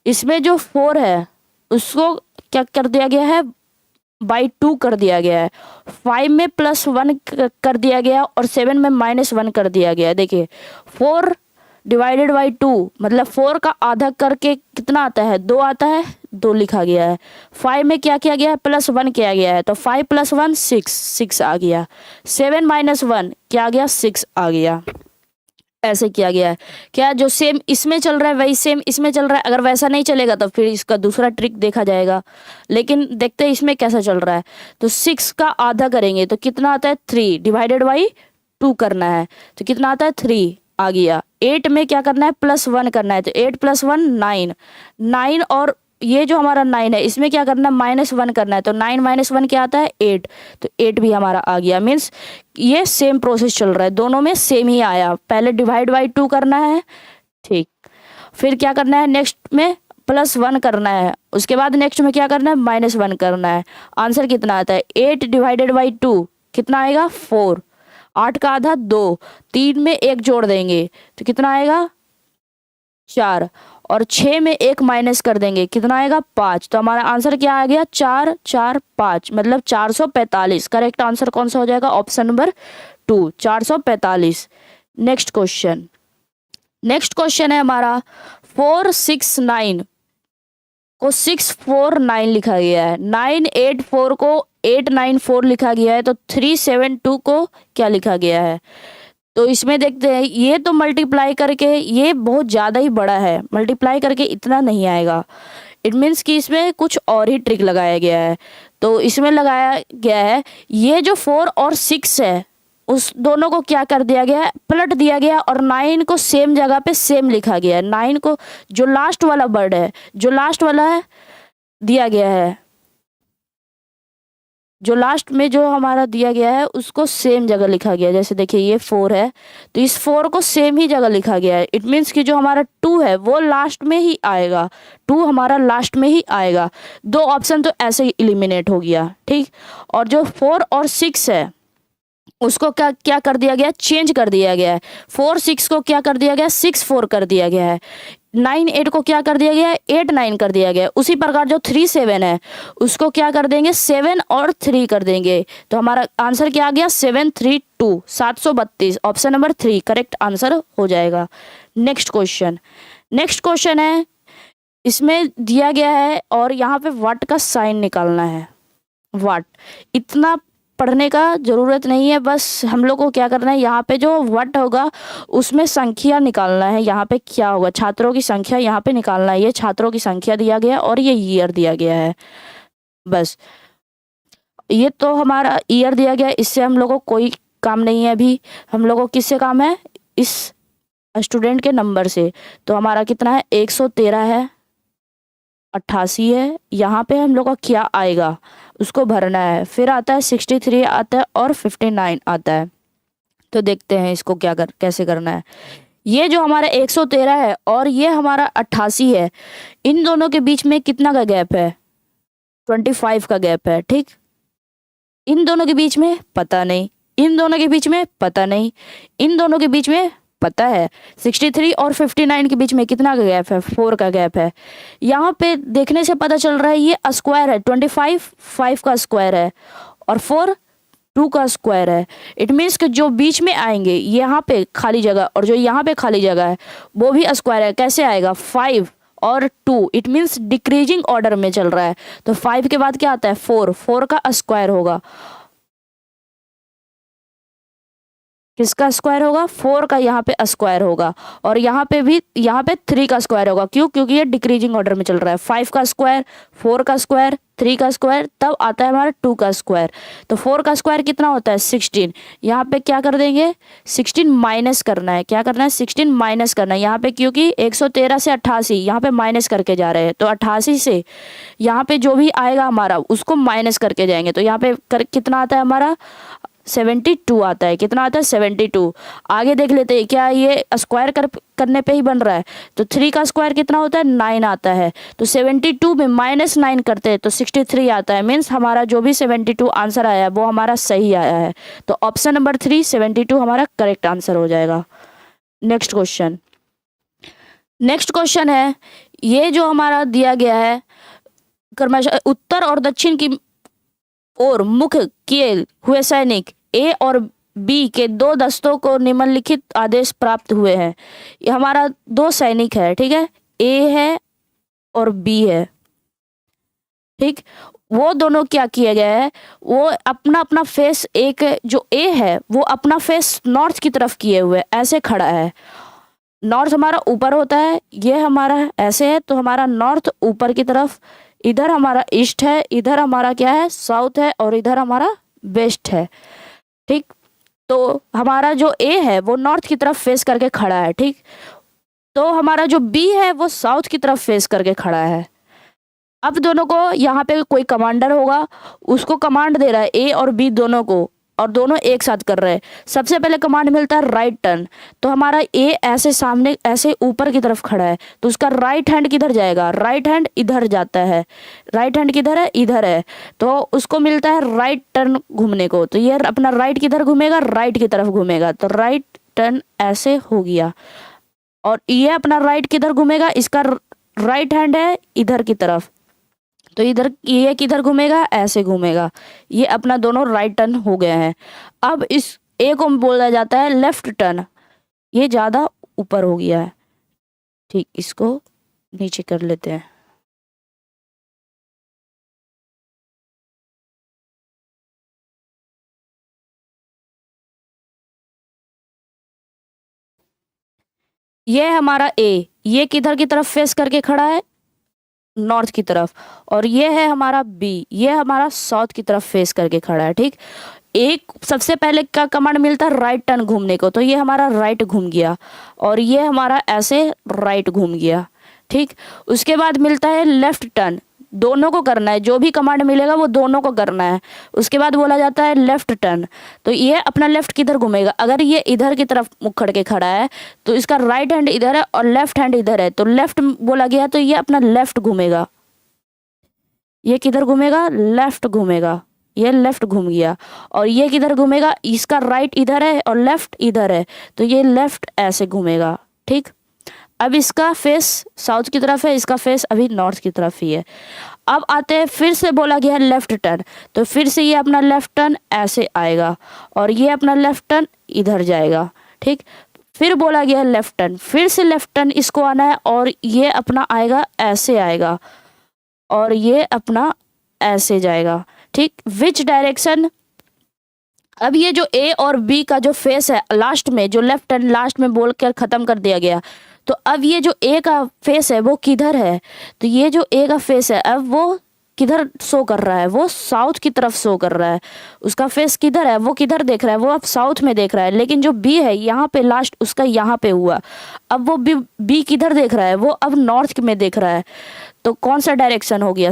इसमें जो 4 है उसको क्या कर दिया गया है, बाई 2 कर दिया गया है, 5 में +1 कर दिया गया और 7 में -1 कर दिया गया। देखिए 4 डिवाइडेड बाई 2 मतलब 4 का आधा करके कितना आता है, 2 आता है, 2 लिखा गया है। 5 में क्या किया गया है, +1 किया गया है, तो 5 + 1 6 आ गया। 7 - 1 क्या आ गया, 6 आ गया। ऐसे किया गया है। क्या जो सेम इसमें चल रहा है वही सेम इसमें चल रहा है, अगर वैसा नहीं चलेगा तो फिर इसका दूसरा ट्रिक देखा जाएगा। लेकिन देखते हैं इसमें कैसा चल रहा है। तो 6 का आधा करेंगे तो कितना आता है, 3 डिवाइडेड बाई 2 करना है, तो कितना आता है, 3 आ गया। 8 में क्या करना है, +1 करना है, तो 8 + 1 9, 9 और ये जो हमारा 9 है इसमें क्या करना है, -1 करना है, तो 9 - 1 क्या आता है, 8, तो 8 भी हमारा आ गया। मीन्स ये सेम प्रोसेस चल रहा है, दोनों में सेम ही आया। पहले डिवाइड बाई 2 करना है, ठीक, फिर क्या करना है, नेक्स्ट में +1 करना है, उसके बाद नेक्स्ट में क्या करना है, -1 करना है। आंसर कितना आता है, 8 डिवाइडेड बाई 2 कितना आएगा, 4, 8 का आधा 2, 3 में 1 जोड़ देंगे तो कितना आएगा, 4, और 6 में 1 माइनस कर देंगे कितना आएगा, 5। तो हमारा आंसर क्या आ गया, 4 4 5 मतलब 445। करेक्ट आंसर कौन सा हो जाएगा, ऑप्शन नंबर 2 445। नेक्स्ट क्वेश्चन है हमारा 4 6 9 को 649 लिखा गया है, 984 को 894 लिखा गया है, तो 372 को क्या लिखा गया है। तो इसमें देखते हैं, ये तो मल्टीप्लाई करके ये बहुत ज़्यादा ही बड़ा है, मल्टीप्लाई करके इतना नहीं आएगा। इट मीन्स कि इसमें कुछ और ही ट्रिक लगाया गया है। तो इसमें लगाया गया है, ये जो 4 और 6 है उस दोनों को क्या कर दिया गया है, पलट दिया गया और 9 को सेम जगह पे सेम लिखा गया है। 9 को जो लास्ट वाला वर्ड है, जो लास्ट वाला है दिया गया है, जो लास्ट में जो हमारा दिया गया है उसको सेम जगह लिखा गया है। जैसे देखिए ये 4 है तो इस 4 को सेम ही जगह लिखा गया है। इट मीन्स कि जो हमारा 2 है वो लास्ट में ही आएगा, 2 हमारा लास्ट में ही आएगा। दो ऑप्शन तो ऐसे ही इलिमिनेट हो गया, ठीक। और जो 4 और 6 है उसको क्या क्या कर दिया गया, चेंज कर दिया गया है। 4 6 को क्या कर दिया गया, 6 4 कर दिया गया है। 9 8 को क्या कर दिया गया है, 8 9 कर दिया गया है। उसी प्रकार जो 3 7 है उसको क्या कर देंगे, 7 और 3 कर देंगे। तो हमारा आंसर क्या आ गया, 732 732। ऑप्शन नंबर 3 करेक्ट आंसर हो जाएगा। नेक्स्ट क्वेश्चन है, इसमें दिया गया है और यहाँ पे वाट का साइन निकालना है। वाट इतना पढ़ने का जरूरत नहीं है, बस हम लोग को क्या करना है, यहाँ पे जो वट होगा उसमें संख्या निकालना है। यहाँ पे क्या होगा, छात्रों की संख्या यहाँ पे निकालना है। ये छात्रों की संख्या दिया गया है और ये ईयर दिया गया है। बस ये तो हमारा ईयर दिया गया है, इससे हम लोग को कोई काम नहीं है। अभी हम लोग को किससे काम है, इस स्टूडेंट के नंबर से। तो हमारा कितना है, 113 है, 88 है। यहाँ पे हम लोग का क्या आएगा उसको भरना है। फिर आता है 63 आता है और 59 आता है। तो देखते हैं इसको कैसे करना है। ये जो हमारा 113 है और ये हमारा 88 है, इन दोनों के बीच में कितना का गैप है, 25 का गैप है, ठीक। इन दोनों के बीच में पता नहीं, इन दोनों के बीच में पता नहीं, इन दोनों के बीच में पता है। 63 और 59 के बीच में कितना का गैप है, 4 का गैप है। यहाँ पे देखने से पता चल रहा है ये स्क्वायर है, 25 5 का स्क्वायर है और 4 2 का स्क्वायर है। इट मीन्स कि जो बीच में आएंगे यहाँ पे खाली जगह और जो यहाँ पे खाली जगह है वो भी स्क्वायर है। कैसे आएगा, 5 और 2, इट मीन्स डिक्रीजिंग ऑर्डर में चल रहा है। तो 5 के बाद क्या आता है, 4 का स्क्वायर होगा। किसका स्क्वायर होगा, 4 का यहाँ पे स्क्वायर होगा और यहाँ पे भी, यहाँ पे 3 का स्क्वायर होगा। क्यों, क्योंकि ये डिक्रीजिंग ऑर्डर में चल रहा है। 5 का स्क्वायर, 4 का स्क्वायर, 3 का स्क्वायर, तब आता है हमारा 2 का स्क्वायर। तो 4 का स्क्वायर कितना होता है, 16। यहाँ पे क्या कर देंगे, 16 माइनस करना है। क्या करना है, 16 माइनस करना है यहाँ पे, क्योंकि 113 से 88 यहाँ पे माइनस करके जा रहे हैं। तो 88 से यहाँ पे जो भी आएगा हमारा उसको माइनस करके जाएंगे। तो यहाँ पे कितना आता है हमारा, 72 आता है। कितना आता है, 72। आगे देख लेते हैं, क्या ये स्क्वायर करने पे ही बन रहा है। तो 3 का स्क्वायर कितना होता है, 9 आता है। तो 72 में -9 करते हैं तो 63 आता है। मीन्स हमारा जो भी 72 आंसर आया है वो हमारा सही आया है। तो ऑप्शन नंबर 3 72 हमारा करेक्ट आंसर हो जाएगा। नेक्स्ट क्वेश्चन है, ये जो हमारा दिया गया है क्रमशः उत्तर और दक्षिण की और मुख किए हुए सैनिक ए और बी के 2 दस्तों को निम्नलिखित आदेश प्राप्त हुए हैं। ये हमारा 2 सैनिक है, ठीक है, ए है और बी है, ठीक। वो दोनों क्या किया गया है, वो अपना अपना फेस, एक जो ए है वो अपना फेस नॉर्थ की तरफ किए हुए ऐसे खड़ा है। नॉर्थ हमारा ऊपर होता है, ये हमारा ऐसे है, तो हमारा नॉर्थ ऊपर की तरफ, इधर हमारा ईस्ट है, इधर हमारा क्या है, साउथ है और इधर हमारा वेस्ट है, ठीक। तो हमारा जो ए है वो नॉर्थ की तरफ फेस करके खड़ा है, ठीक। तो हमारा जो बी है वो साउथ की तरफ फेस करके खड़ा है। अब दोनों को यहाँ पे कोई कमांडर होगा, उसको कमांड दे रहा है ए और बी दोनों को, और दोनों एक साथ कर रहे हैं। सबसे पहले कमांड मिलता है राइट टर्न। तो हमारा ए ऐसे सामने ऐसे ऊपर की तरफ खड़ा है, तो उसका राइट हैंड किधर जाएगा, राइट हैंड इधर जाता है। राइट हैंड किधर है, इधर है, तो उसको मिलता है राइट टर्न घूमने को। तो ये अपना राइट किधर घूमेगा, राइट की तरफ घूमेगा, तो राइट टर्न ऐसे हो गया। और ये अपना राइट किधर घूमेगा, इसका राइट हैंड है इधर की तरफ, तो इधर ये किधर घूमेगा, ऐसे घूमेगा। ये अपना दोनों राइट टर्न हो गए हैं। अब इस ए को बोला जाता है लेफ्ट टर्न, ये ज़्यादा ऊपर हो गया है, ठीक। इसको नीचे कर लेते हैं। ये है हमारा ए, ये किधर की तरफ फेस करके खड़ा है, नॉर्थ की तरफ। और ये है हमारा बी, ये हमारा साउथ की तरफ फेस करके खड़ा है। ठीक, एक सबसे पहले का कमांड मिलता है राइट टर्न घूमने को, तो ये हमारा राइट घूम गया और ये हमारा ऐसे राइट घूम गया। ठीक, उसके बाद मिलता है लेफ्ट टर्न, दोनों को करना है, जो भी कमांड मिलेगा वो दोनों को करना है। उसके बाद बोला जाता है लेफ्ट टर्न, तो ये अपना लेफ्ट किधर घूमेगा, अगर ये इधर की तरफ मुख करके खड़ा है तो इसका राइट हैंड इधर है और लेफ्ट हैंड इधर है, तो लेफ्ट बोला गया तो ये अपना लेफ्ट घूमेगा। ये किधर घूमेगा, लेफ्ट घूमेगा, ये लेफ्ट घूम गया। और ये किधर घूमेगा, इसका राइट इधर है और लेफ्ट इधर है, तो ये लेफ्ट ऐसे घूमेगा। ठीक, अब इसका फेस साउथ की तरफ है, इसका फेस अभी नॉर्थ की तरफ ही है। अब आते हैं, फिर से बोला गया है लेफ्ट टर्न, तो फिर से ये अपना लेफ्ट टर्न ऐसे आएगा और ये अपना लेफ्ट टर्न इधर जाएगा। ठीक, फिर बोला गया है लेफ्ट टर्न, फिर से लेफ्ट टर्न इसको आना है और ये अपना आएगा ऐसे आएगा और ये अपना ऐसे जाएगा। ठीक, विच डायरेक्शन, अब ये जो ए और बी का जो फेस है लास्ट में, जो लेफ्ट टर्न लास्ट में बोल कर खत्म कर दिया गया, तो अब ये जो ए का फेस है वो किधर है, तो ये जो ए का फेस है अब वो किधर शो कर रहा है, वो साउथ की तरफ शो कर रहा है। उसका फेस किधर है, वो किधर देख रहा है, वो अब साउथ में देख रहा है। लेकिन जो बी है यहाँ पे लास्ट उसका यहाँ पे हुआ, अब वो बी किधर देख रहा है, वो अब नॉर्थ में देख रहा है। तो कौन सा डायरेक्शन हो गया,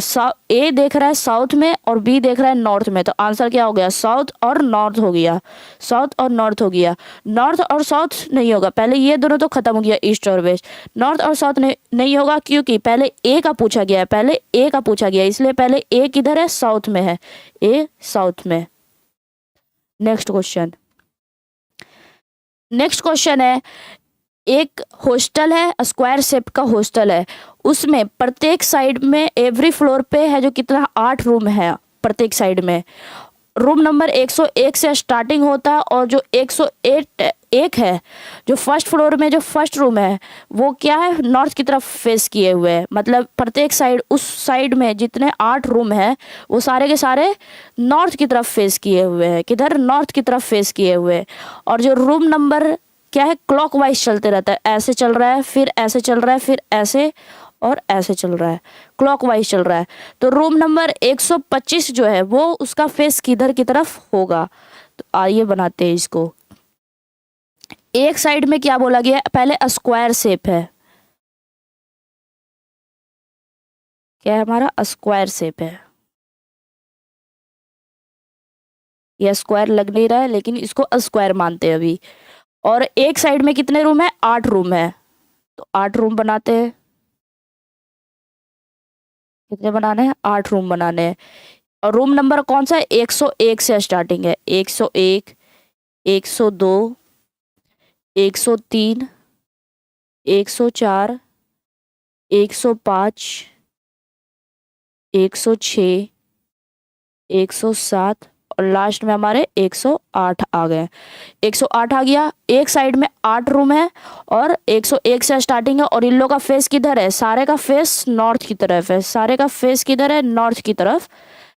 ए देख रहा है साउथ में और बी देख रहा है नॉर्थ में, तो आंसर क्या हो गया, साउथ और नॉर्थ हो गया। साउथ और नॉर्थ हो गया, नॉर्थ और साउथ नहीं होगा, पहले ये दोनों तो खत्म हो गया, ईस्ट और वेस्ट। नॉर्थ और साउथ नहीं होगा क्योंकि पहले ए का पूछा गया है, पहले ए का पूछा गया, इसलिए पहले ए किधर है, साउथ में है, ए साउथ में। नेक्स्ट क्वेश्चन, नेक्स्ट क्वेश्चन है, एक हॉस्टल है, स्क्वायर शेप का हॉस्टल है, उसमें प्रत्येक साइड में एवरी फ्लोर पे है जो कितना 8 रूम है प्रत्येक साइड में। रूम नंबर 101 से स्टार्टिंग होता है और जो 108 एक है, जो फर्स्ट फ्लोर में जो फर्स्ट रूम है वो क्या है, नॉर्थ की तरफ फेस किए हुए है। मतलब प्रत्येक साइड, उस साइड में जितने 8 रूम है वो सारे के सारे नॉर्थ की तरफ फेस किए हुए हैं, किधर, नॉर्थ की तरफ फेस किए हुए हैं। और जो रूम नंबर क्या है, क्लॉकवाइज चलते रहता है, ऐसे चल रहा है, फिर ऐसे चल रहा है, फिर ऐसे और ऐसे चल रहा है, क्लॉकवाइज चल रहा है। तो रूम नंबर 125 जो है वो उसका फेस किधर की तरफ होगा, तो आइए बनाते हैं इसको। एक साइड में क्या बोला गया है, पहले स्क्वायर शेप है, क्या है हमारा, स्क्वायर शेप है, ये स्क्वायर लग नहीं रहा है लेकिन इसको स्क्वायर मानते हैं अभी। और एक साइड में कितने रूम है, 8 रूम है, तो 8 रूम बनाते हैं। कितने बनाने हैं, 8 रूम बनाने हैं। और रूम नंबर कौन सा है, 101 से स्टार्टिंग है, 101, 102, 103, 104, 105, 106, 107 और लास्ट में हमारे 108 आ गए। 108 आ गया, एक साइड में 8 रूम है और 101 से स्टार्टिंग है और इन लोग का फेस किधर है, सारे का फेस नॉर्थ की तरफ है, सारे का फेस किधर है, नॉर्थ की तरफ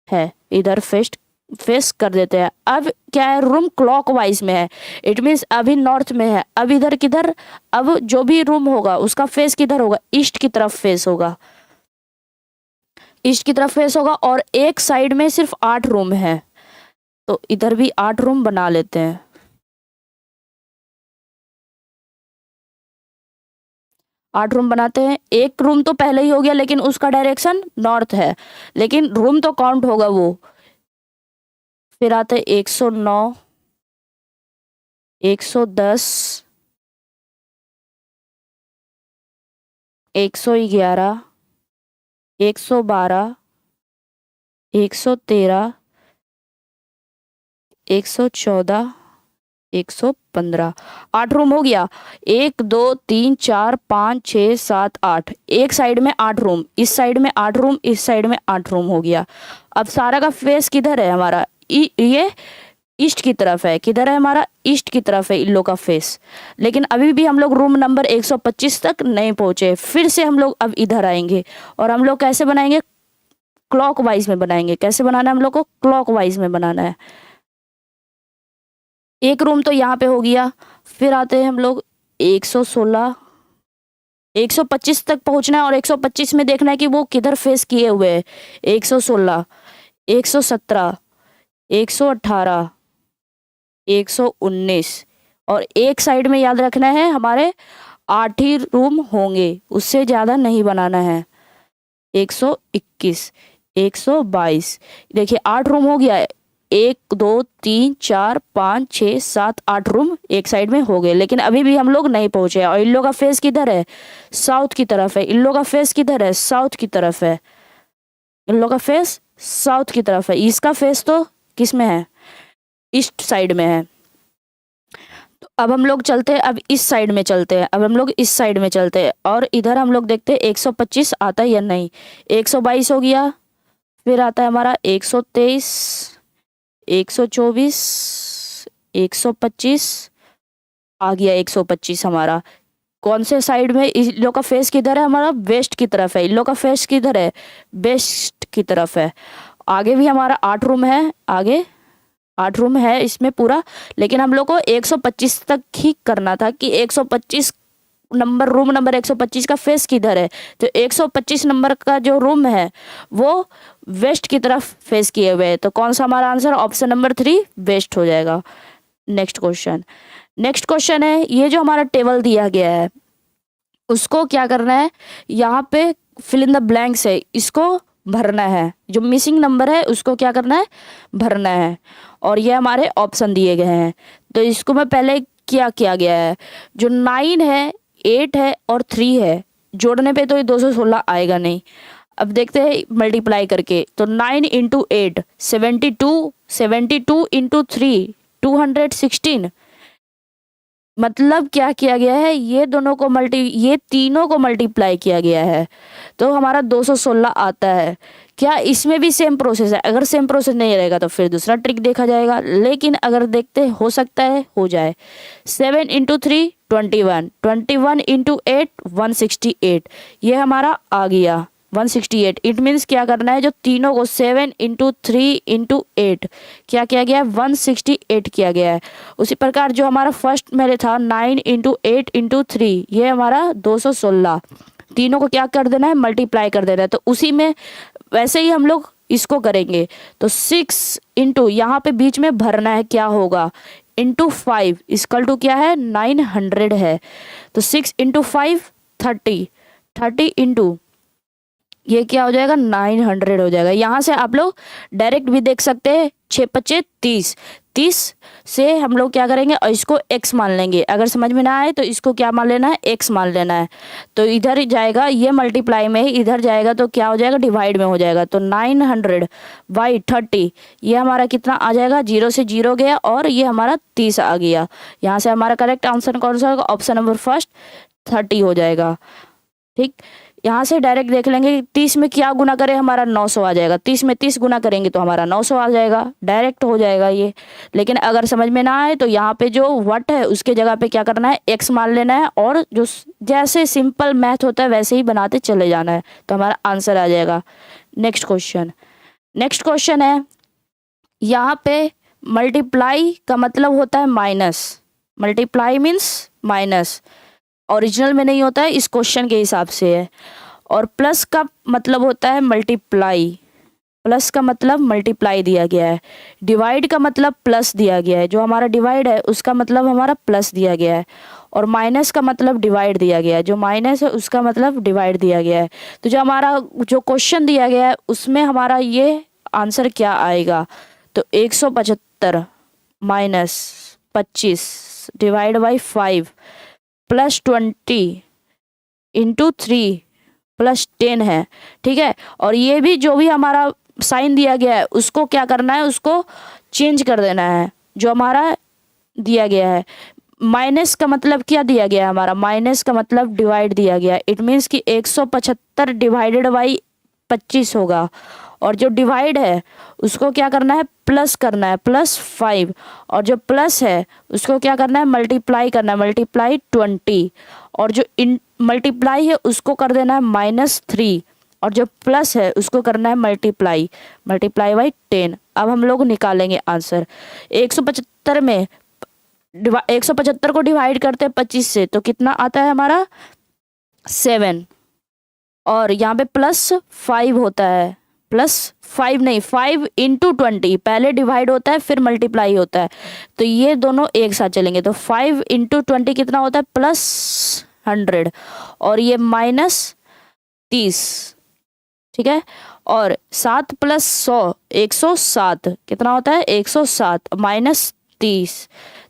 है, इधर फेस कर देते हैं। अब क्या है, रूम क्लॉकवाइज में है, इट मीन्स अभी नॉर्थ में है, अब इधर किधर, अब जो भी रूम होगा उसका फेस किधर होगा, ईस्ट की तरफ फेस होगा, ईस्ट की तरफ फेस होगा। और एक साइड में सिर्फ 8 रूम है, तो इधर भी 8 रूम बना लेते हैं। 8 रूम बनाते हैं, एक रूम तो पहले ही हो गया लेकिन उसका डायरेक्शन नॉर्थ है, लेकिन रूम तो काउंट होगा वो। फिर आते 109, 110, 111, 112, 113, 114, 115, 8 रूम हो गया। 1 2 3 4 5 6 7 8, एक साइड में 8 रूम, इस साइड में 8 रूम, इस साइड में 8 रूम हो गया। अब सारा का फेस किधर है हमारा, ये ईस्ट की तरफ है, किधर है हमारा, ईस्ट की तरफ है इन लोग का फेस। लेकिन अभी भी हम लोग रूम नंबर 125 तक नहीं पहुंचे, फिर से हम लोग अब इधर आएंगे और हम लोग कैसे बनाएंगे, क्लॉकवाइज में बनाएंगे। कैसे बनाना है हम लोग को, क्लॉकवाइज में बनाना है। एक रूम तो यहाँ पे हो गया, फिर आते हैं हम लोग 116, 125 तक पहुंचना है और 125 में देखना है कि वो किधर फेस किए हुए है। 116, 117, 118, 119 और एक साइड में याद रखना है हमारे 8 ही रूम होंगे, उससे ज़्यादा नहीं बनाना है। 121, 122, देखिए 8 रूम हो गया है। 1 2 3 4 5 6 7 8 रूम एक साइड में हो गए, लेकिन अभी भी हम लोग नहीं पहुंचे और इन लोग का फेस किधर है? साउथ की तरफ है। इन लोग का फेस किधर है? साउथ की तरफ है। इन लोग का फेस साउथ की तरफ है। इसका फेस तो किस में है? ईस्ट साइड में है। तो अब हम लोग चलते हैं, अब इस साइड में चलते हैं। अब हम लोग इस साइड में चलते हैं और इधर हम लोग देखते हैं 125 आता है या नहीं। 122 हो गया, फिर आता है हमारा 123, 124, 125 आ गया। 125 हमारा कौन से साइड में? इन लोग का फेस किधर है? हमारा वेस्ट की तरफ है। इन लोग का फेस किधर है? वेस्ट की तरफ है। आगे भी हमारा 8 रूम है, आगे 8 रूम है इसमें पूरा, लेकिन हम लोग को 125 तक ही करना था कि 125 नंबर रूम नंबर 125 का फेस किधर है। तो 125 नंबर का जो रूम है वो वेस्ट की तरफ फेस किए हुए है। तो कौन सा हमारा आंसर? ऑप्शन नंबर 3 वेस्ट हो जाएगा। नेक्स्ट क्वेश्चन, नेक्स्ट क्वेश्चन है, ये जो हमारा टेबल दिया गया है उसको क्या करना है? यहाँ पे फिल इन द ब्लैंक्स है, इसको भरना है। जो मिसिंग नंबर है उसको क्या करना है? भरना है। और ये हमारे ऑप्शन दिए गए हैं। तो इसको मैं पहले क्या किया गया है, जो 9 है, 8 है और 3 है, जोड़ने पे तो ये 216 आएगा नहीं। अब देखते हैं मल्टीप्लाई करके। तो 9 इंटू 8 72, 72 इंटू 3 216। मतलब क्या किया गया है? ये तीनों को मल्टीप्लाई किया गया है तो हमारा 216 आता है। क्या इसमें भी सेम प्रोसेस है? अगर सेम प्रोसेस नहीं रहेगा तो फिर दूसरा ट्रिक देखा जाएगा, लेकिन अगर देखते हो सकता है हो जाए। 7 इंटू 3 21, 21 इंटू 8 168, ये हमारा आ गया 168। इट मीन्स क्या करना है? जो तीनों को 7 इंटू 3 इंटू 8 क्या किया गया है? 168 किया गया है। उसी प्रकार जो हमारा फर्स्ट मेरे था 9 इंटू 8 इंटू 3, ये हमारा 216। तीनों को क्या कर देना है? मल्टीप्लाई कर देना है। तो उसी में वैसे ही हम लोग इसको करेंगे। तो 6 इंटू यहाँ पे बीच में भरना है, क्या होगा? इंटू 5 इसकल टू क्या है? 900 है। तो 6 इंटू 5 30, 30 इंटू ये क्या हो जाएगा? 900 हो जाएगा। यहाँ से आप लोग डायरेक्ट भी देख सकते हैं। 6 पच्चे 30, 30 से हम लोग क्या करेंगे? और इसको x मान लेंगे। अगर समझ में ना आए तो इसको क्या मान लेना है? x मान लेना है। तो इधर जाएगा, ये मल्टीप्लाई में इधर जाएगा तो क्या हो जाएगा? डिवाइड में हो जाएगा। तो 900 बाई 30, ये हमारा कितना आ जाएगा? 0 से 0 गया और ये हमारा 30 आ गया। यहाँ से हमारा करेक्ट आंसर कौन सा होगा? ऑप्शन नंबर फर्स्ट 30 हो जाएगा। ठीक, यहाँ से डायरेक्ट देख लेंगे 30 में क्या गुना करें? हमारा 900 आ जाएगा। 30 में 30 गुना करेंगे तो हमारा 900 आ जाएगा, डायरेक्ट हो जाएगा ये। लेकिन अगर समझ में ना आए तो यहाँ पे जो वट है उसके जगह पे क्या करना है? x मान लेना है और जो जैसे सिंपल मैथ होता है वैसे ही बनाते चले जाना है, तो हमारा आंसर आ जाएगा। नेक्स्ट क्वेश्चन, नेक्स्ट क्वेश्चन है, यहाँ पे मल्टीप्लाई का मतलब होता है minus. Multiply means minus, original में नहीं होता है, इस क्वेश्चन के हिसाब से है। और प्लस का मतलब होता है मल्टीप्लाई। प्लस का मतलब मल्टीप्लाई दिया गया है। डिवाइड का मतलब प्लस दिया गया है। जो हमारा डिवाइड है उसका मतलब हमारा प्लस दिया गया है। और माइनस का मतलब डिवाइड दिया गया है। जो माइनस है उसका मतलब डिवाइड दिया गया है। तो जो हमारा जो क्वेश्चन दिया गया है उसमें हमारा ये आंसर क्या आएगा? तो 175 minus 25 divide by 5 plus 20 into 3 plus 10 है। ठीक है, और ये भी जो भी हमारा साइन दिया गया है उसको क्या करना है? उसको चेंज कर देना है। जो हमारा दिया गया है माइनस का मतलब क्या दिया गया है? हमारा माइनस का मतलब डिवाइड दिया गया है। इट मीन्स कि 175 डिवाइडेड बाई 25 होगा। और जो डिवाइड है उसको क्या करना है? प्लस करना है, प्लस 5। और जो प्लस है उसको क्या करना है? मल्टीप्लाई करना है, मल्टीप्लाई 20। और जो मल्टीप्लाई है उसको कर देना है -3। और जो प्लस है उसको करना है मल्टीप्लाई बाई 10। अब हम लोग निकालेंगे आंसर। 175 में 175 को डिवाइड करते हैं 25 से तो कितना आता है हमारा? 7 और यहाँ पे +5 होता है, +5 नहीं 5 × 20, पहले डिवाइड होता है फिर मल्टीप्लाई होता है, तो ये दोनों एक साथ चलेंगे। तो 5 × 20 कितना होता है +100 और ये -30, ठीक है। और 7 + 100 107 कितना होता है 107 -30,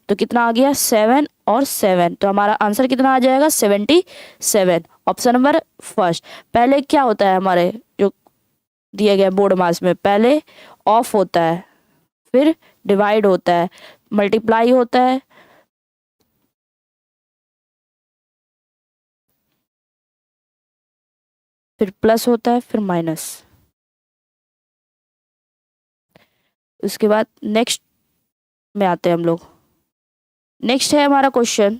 तो कितना आ गया 7 और 7, तो हमारा आंसर कितना आ जाएगा 77। Option number first. पहले क्या होता है हमारे जो दिया गया बोर्ड मास में, पहले ऑफ होता है, फिर डिवाइड होता है, मल्टीप्लाई होता है, फिर प्लस होता है, फिर माइनस। उसके बाद नेक्स्ट में आते हैं हम लोग। नेक्स्ट है हमारा क्वेश्चन,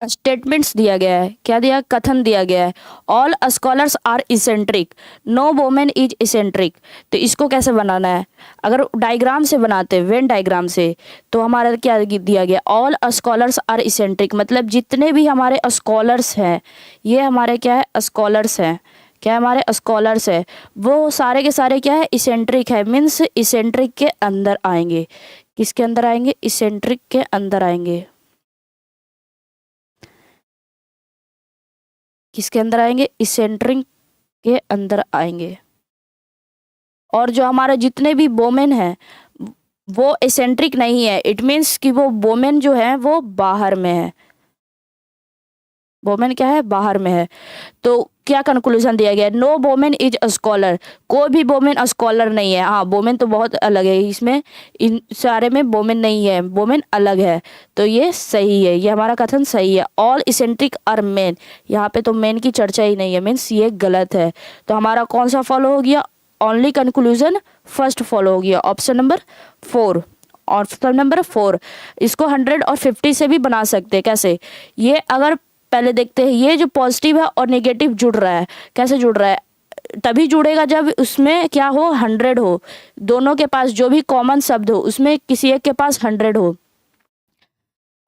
स्टेटमेंट्स दिया गया है। क्या दिया, कथन दिया गया है, all scholars are eccentric, no women is eccentric. तो इसको कैसे बनाना है, अगर डायग्राम से बनाते हैं, वेन डायग्राम से, तो हमारा क्या दिया गया, ऑल स्कॉलर्स आर इसेंट्रिक, मतलब जितने भी हमारे स्कॉलर्स हैं, ये हमारे क्या है स्कॉलर्स हैं, क्या हमारे स्कॉलर्स है, वो सारे के सारे क्या है इसेंट्रिक है, मीन्स इसेंट्रिक के अंदर आएंगे। किसके अंदर आएंगे, इसेंट्रिक के अंदर आएंगे। किसके अंदर आएंगे, इसेंट्रिक के अंदर आएंगे। और जो हमारे जितने भी वोमेन हैं वो इसेंट्रिक नहीं है, इट मीन्स कि वो वोमेन जो है वो बाहर में है, वोमेन क्या है बाहर में है। तो क्या कंक्लूजन दिया गया, no women is a scholar, कोई भी वोमेन स्कॉलर नहीं है। हाँ वोमेन तो बहुत अलग है, इसमें इन सारे में वोमेन नहीं है, वोमेन अलग है, तो ये सही है, ये हमारा कथन सही है। ऑल इसेंट्रिक आर मेन, यहाँ पे तो मेन की चर्चा ही नहीं है, मीन्स ये गलत है। तो हमारा कौन सा फॉलो हो गया, ओनली कंक्लूजन फर्स्ट फॉलो हो गया, ऑप्शन नंबर 4। Option number 4। इसको 100 और 50 से भी बना सकते हैं। कैसे, ये अगर पहले देखते हैं, ये जो पॉजिटिव है और नेगेटिव जुड़ रहा है, कैसे जुड़ रहा है, तभी जुड़ेगा जब उसमें क्या हो 100 हो, दोनों के पास जो भी कॉमन शब्द हो उसमें किसी एक के पास 100 हो।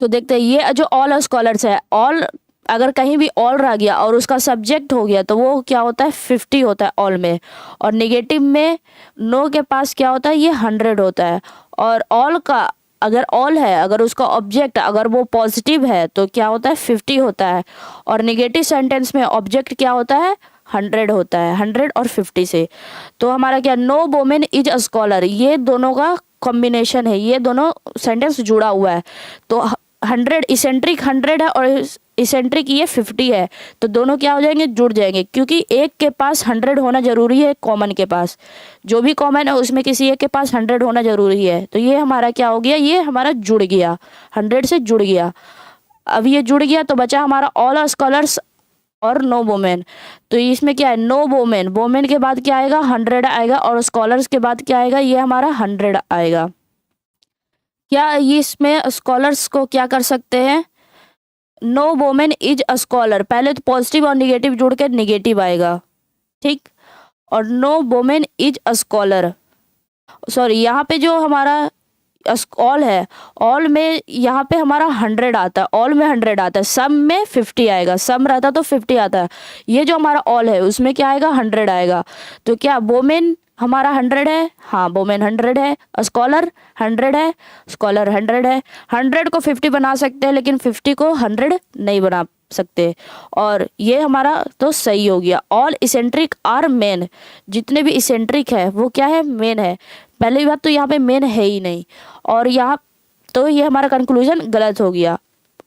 तो देखते हैं ये जो ऑल स्कॉलर्स है, ऑल अगर कहीं भी ऑल रह गया और उसका सब्जेक्ट हो गया तो वो क्या होता है 50 होता है ऑल में, और नेगेटिव में नो के पास क्या होता है ये 100 होता है। और ऑल का अगर ऑल है, अगर उसका ऑब्जेक्ट अगर वो पॉजिटिव है तो क्या होता है 50 होता है, और नेगेटिव सेंटेंस में ऑब्जेक्ट क्या होता है 100 होता है, 100 और 50 से। तो हमारा क्या, no women is a scholar, ये दोनों का कॉम्बिनेशन है, ये दोनों सेंटेंस जुड़ा हुआ है। तो 100 इसेंट्रिक 100 है और इसेंट्रिक ये 50 है, तो दोनों क्या हो जाएंगे जुड़ जाएंगे, क्योंकि एक के पास 100 होना जरूरी है, कॉमन के पास जो भी कॉमन है उसमें किसी एक के पास 100 होना जरूरी है। तो ये हमारा क्या हो गया, ये हमारा जुड़ गया, 100 से जुड़ गया। अब ये जुड़ गया तो बचा हमारा ऑल स्कॉलर्स और नो वोमेन। तो इसमें क्या है, नो वोमेन, वोमेन के बाद क्या आएगा 100 आएगा, और स्कॉलर्स के बाद क्या आएगा, ये हमारा 100 आएगा। क्या ये इसमें स्कॉलर्स को क्या कर सकते हैं, no women is a scholar, पहले तो पॉजिटिव और निगेटिव जुड़ के निगेटिव आएगा, ठीक। और no women is a scholar, sorry यहाँ पे जो हमारा ऑल है, ऑल में यहाँ पे हमारा 100 आता है, ऑल में 100 आता है, सम में 50 आएगा, सम रहता तो 50 आता है, ये जो हमारा ऑल है उसमें क्या आएगा 100 आएगा। तो क्या वोमेन हमारा 100 है, हाँ वोमेन 100 है, स्कॉलर 100 है, स्कॉलर 100 है। 100 को 50 बना सकते हैं लेकिन 50 को 100 नहीं बना सकते, और ये हमारा तो सही हो गया। ऑल इसेंट्रिक आर मेन, जितने भी इसेंट्रिक है वो क्या है मेन है। पहली बात तो यहाँ पे मेन है ही नहीं, और यहाँ तो ये हमारा कंक्लूजन गलत हो गया।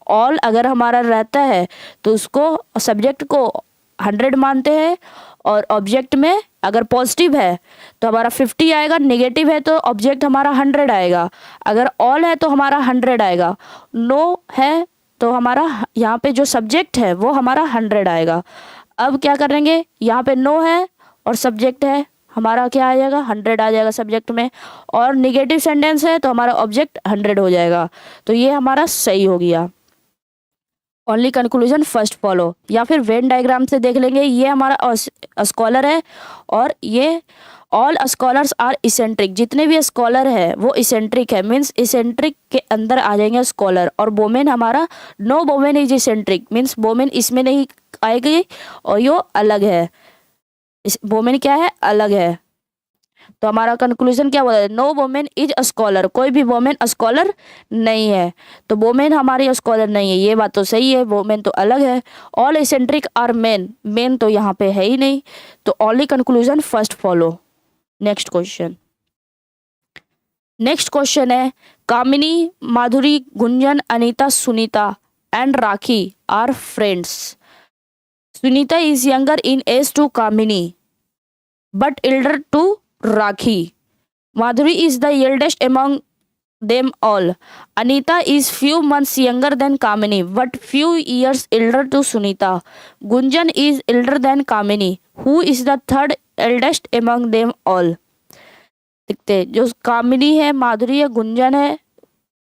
ऑल अगर हमारा रहता है तो उसको सब्जेक्ट को 100 मानते हैं, और ऑब्जेक्ट में अगर पॉजिटिव है तो हमारा 50 आएगा, नेगेटिव है तो ऑब्जेक्ट हमारा 100 आएगा, अगर ऑल है तो हमारा 100 आएगा, नो है तो हमारा यहाँ पे जो सब्जेक्ट है वो हमारा 100 आएगा। अब क्या करेंगे, यहाँ पे नो है और सब्जेक्ट है, हमारा क्या आ जाएगा 100 आ जाएगा सब्जेक्ट में, और निगेटिव सेंटेंस है तो हमारा ऑब्जेक्ट 100 हो जाएगा। तो ये हमारा सही हो गया, ओनली कंक्लूजन फर्स्ट फॉलो। या फिर वेन डायग्राम से देख लेंगे, ये हमारा स्कॉलर है और ये ऑल स्कॉलर्स आर इसेंट्रिक, जितने भी स्कॉलर है वो इसेंट्रिक है, मीन्स इसेंट्रिक के अंदर आ जाएंगे स्कॉलर। और वोमेन हमारा no women is eccentric, means women इसमें नहीं आएगी और यो अलग है, इस वोमेन क्या है, अलग है। तो हमारा कंक्लूजन क्या बोला है, no women is a scholar, कोई भी वोमेन स्कॉलर नहीं है। तो वोमेन हमारी स्कॉलर नहीं है, ये बात तो सही है, वोमेन तो अलग है। All eccentric are men, men तो यहाँ पे है ही नहीं, तो only conclusion first follow. Next question, next question है Kamini, Madhuri, Gunjan, Anita, Sunita and Rakhi are friends. Sunita is younger in age to Kamini but elder to Rakhi. Madhuri is the eldest among them all. Anita is few months younger than Kamini but few years elder to Sunita. Gunjan is elder than Kamini, who is the third eldest among them all. देखते जो कामिनी है, माधुरी है, गुंजन है,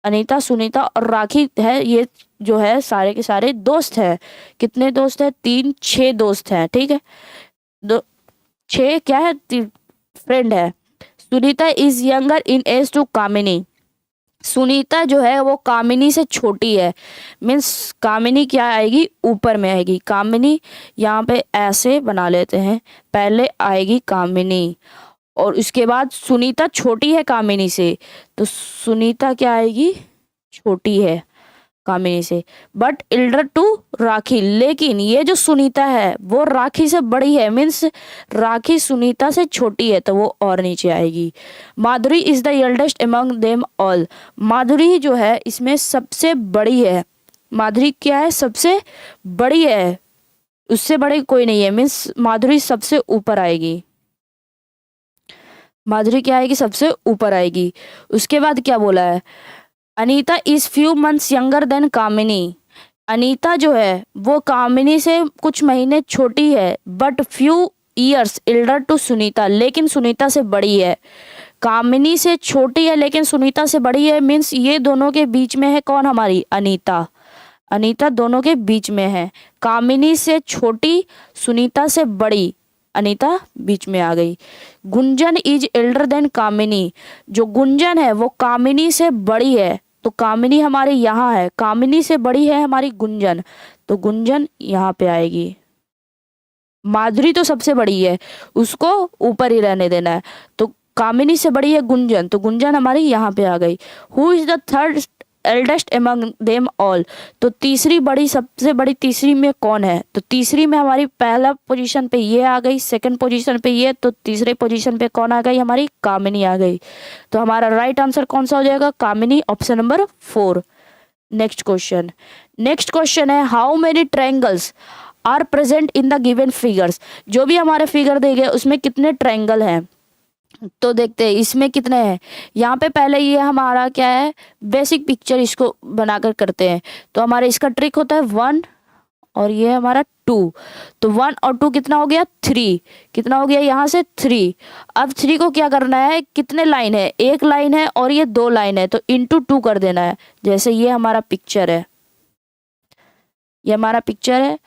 अनीता, सुनीता और राखी है, ये जो है सारे के सारे दोस्त हैं। कितने दोस्त हैं, 3 6 दोस्त हैं, ठीक है, 6 क्या है, फ्रेंड है। Sunita is younger in age to Kamini, Sunita जो है वो कामिनी से छोटी है, मीन्स कामिनी क्या आएगी, ऊपर में आएगी। कामिनी यहाँ पे ऐसे बना लेते हैं, पहले आएगी कामिनी और उसके बाद सुनीता छोटी है कामिनी से, तो सुनीता क्या आएगी, छोटी है कामिनी से, बट एल्डर टू राखी। लेकिन ये जो सुनीता है वो राखी से बड़ी है, मीन्स राखी सुनीता से छोटी है, तो वो और नीचे आएगी। Madhuri is the eldest among them all, Madhuri जो है इसमें सबसे बड़ी है। माधुरी क्या है, सबसे बड़ी है, उससे बड़ी कोई नहीं है, मीन्स माधुरी सबसे ऊपर आएगी। माधुरी क्या आएगी, सबसे ऊपर आएगी। उसके बाद क्या बोला है, Anita is few months younger than Kamini, Anita जो है वो कामिनी से कुछ महीने छोटी है, but few years elder to Sunita, लेकिन सुनीता से बड़ी है। कामिनी से छोटी है लेकिन सुनीता से बड़ी है, मीन्स ये दोनों के बीच में है कौन, हमारी अनीता। अनीता दोनों के बीच में है, कामिनी से छोटी, सुनीता से बड़ी, अनीता बीच में आ गई। गुंजन इज एल्डर देन कामिनी, जो गुंजन है वो कामिनी से बड़ी है, तो कामिनी हमारे यहाँ है, कामिनी से बड़ी है हमारी गुंजन, तो गुंजन यहाँ पे आएगी। माधुरी तो सबसे बड़ी है, उसको ऊपर ही रहने देना है, तो कामिनी से बड़ी है गुंजन, तो गुंजन हमारी यहाँ पे आ गई। Who is the third eldest among them all, तो तीसरी बड़ी, सबसे बड़ी तीसरी में कौन है, तो तीसरी में हमारी पहला पोजीशन पे ये आ गई, सेकंड पोजीशन पे ये, तो तीसरे पोजीशन पे कौन आ गई, हमारी कामिनी आ गई। तो हमारा राइट आंसर कौन सा हो जाएगा, Kamini, option number 4। Next question, next question है how many triangles are present in the given figures. जो भी हमारे फिगर दिए गए उसमें कितने ट्रायंगल हैं, तो देखते हैं इसमें कितने हैं। यहाँ पे पहले ये हमारा क्या है, बेसिक पिक्चर इसको बनाकर करते हैं, तो हमारे इसका ट्रिक होता है 1 और ये हमारा 2, तो 1 और 2 कितना हो गया, 3, कितना हो गया यहाँ से 3। अब 3 को क्या करना है, कितने लाइन है, 1 लाइन है और ये 2 लाइन है, तो इंटू 2 कर देना है। जैसे ये हमारा पिक्चर है, ये हमारा पिक्चर है,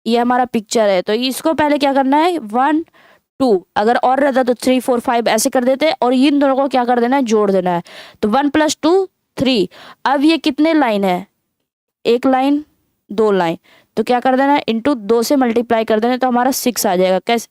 ये हमारा पिक्चर है, तो इसको पहले क्या करना है 1 2, अगर और रहता तो 3 4 5 ऐसे कर देते, और इन दोनों को क्या कर देना है, जोड़ देना है, तो 1 + 2 3। अब ये कितने लाइन है, 1 लाइन 2 लाइन, तो क्या कर देना है, इंटू 2 से मल्टीप्लाई कर देना, तो हमारा 6 आ जाएगा। कैसे,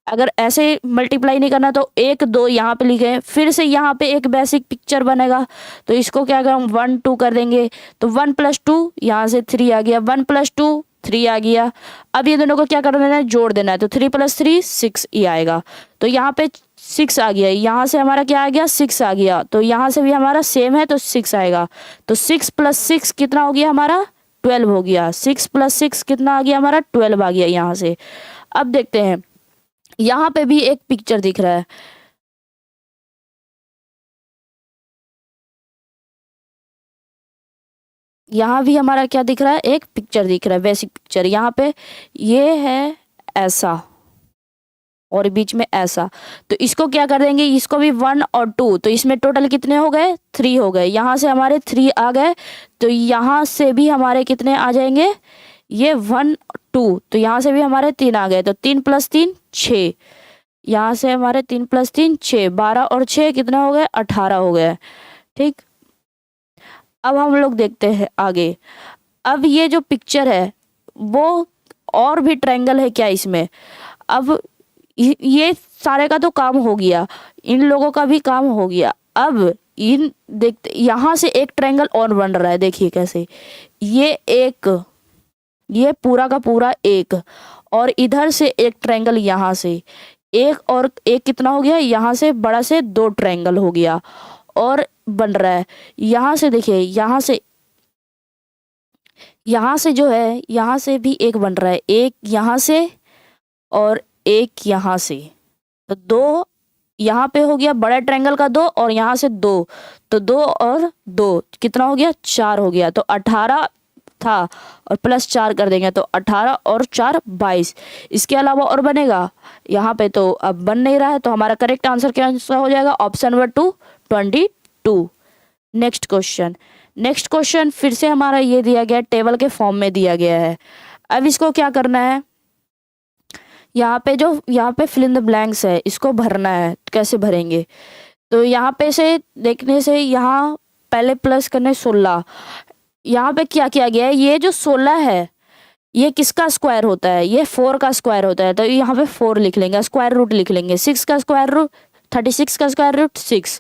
अगर ऐसे मल्टीप्लाई नहीं करना तो 1 2 यहाँ पे लिखे, फिर से यहाँ पे एक बेसिक पिक्चर बनेगा, तो इसको क्या करें, 1 2 कर देंगे, तो 1 + 2 यहाँ से 3 आ गया, 1 + 2 3 आ गया। अब ये दोनों को क्या कर देना है, जोड़ देना है, तो 3 + 3 6 ही आएगा, तो यहाँ पे 6 आ गया, यहाँ से हमारा क्या आ गया, 6 आ गया, तो यहाँ से भी हमारा सेम है तो 6 आएगा, तो 6 + 6 कितना हो गया हमारा, 12 हो गया। 6 + 6 कितना आ गया हमारा, 12 आ गया यहाँ से। अब देखते हैं यहाँ पे भी एक पिक्चर दिख रहा है, यहाँ भी हमारा क्या दिख रहा है, एक पिक्चर दिख रहा है, बेसिक पिक्चर। यहाँ पे ये है ऐसा और बीच में ऐसा, तो इसको क्या कर देंगे, इसको भी 1 और 2, तो इसमें टोटल कितने हो गए, 3 हो गए। यहाँ से हमारे 3 आ गए, तो यहाँ से भी हमारे कितने आ जाएंगे, ये 1 2, तो यहाँ से भी हमारे 3 आ गए, तो 3 + 3 6, यहाँ से हमारे 3 + 3 6, 12 और 6 कितना हो गया 18 हो गया। ठीक, अब हम लोग देखते हैं आगे। अब ये जो पिक्चर है वो और भी ट्रायंगल है क्या इसमें। अब ये सारे का तो काम हो गया, इन लोगों का भी काम हो गया। अब इन देखते यहाँ से एक ट्रायंगल और बन रहा है, देखिए कैसे। ये पूरा का पूरा एक, और इधर से एक ट्रायंगल, यहाँ से एक और एक कितना हो गया, यहाँ से बड़ा से 2 ट्रायंगल हो गया और बन रहा है। यहाँ से देखिए, यहाँ से जो है, यहाँ से भी एक बन रहा है, एक यहाँ से और एक यहाँ से, तो 2 यहाँ पे हो गया बड़ा ट्रायंगल का 2, और यहाँ से 2, तो 2 और 2 कितना हो गया 4 हो गया। तो 18 था और +4 कर देंगे तो 18 और 4 22। इसके अलावा और बनेगा यहाँ पे, तो अब बन नहीं रहा है, तो हमारा करेक्ट आंसर क्या हो जाएगा, ऑप्शन नंबर 2 22। नेक्स्ट क्वेश्चन फिर से हमारा ये दिया गया, टेबल के फॉर्म में दिया गया है। अब इसको क्या करना है, यहाँ पे फिल इन द ब्लैंक्स है, इसको भरना है। कैसे भरेंगे, तो यहाँ पे से देखने से, यहाँ पहले प्लस करने 16, यहाँ पे क्या किया गया है, ये जो 16 है ये किसका स्क्वायर होता है, ये 4 का स्क्वायर होता है, तो यहाँ पे 4 लिख लेंगे, स्क्वायर रूट लिख लेंगे। 6 का स्क्वायर रूट 36 का स्क्वायर रूट 6,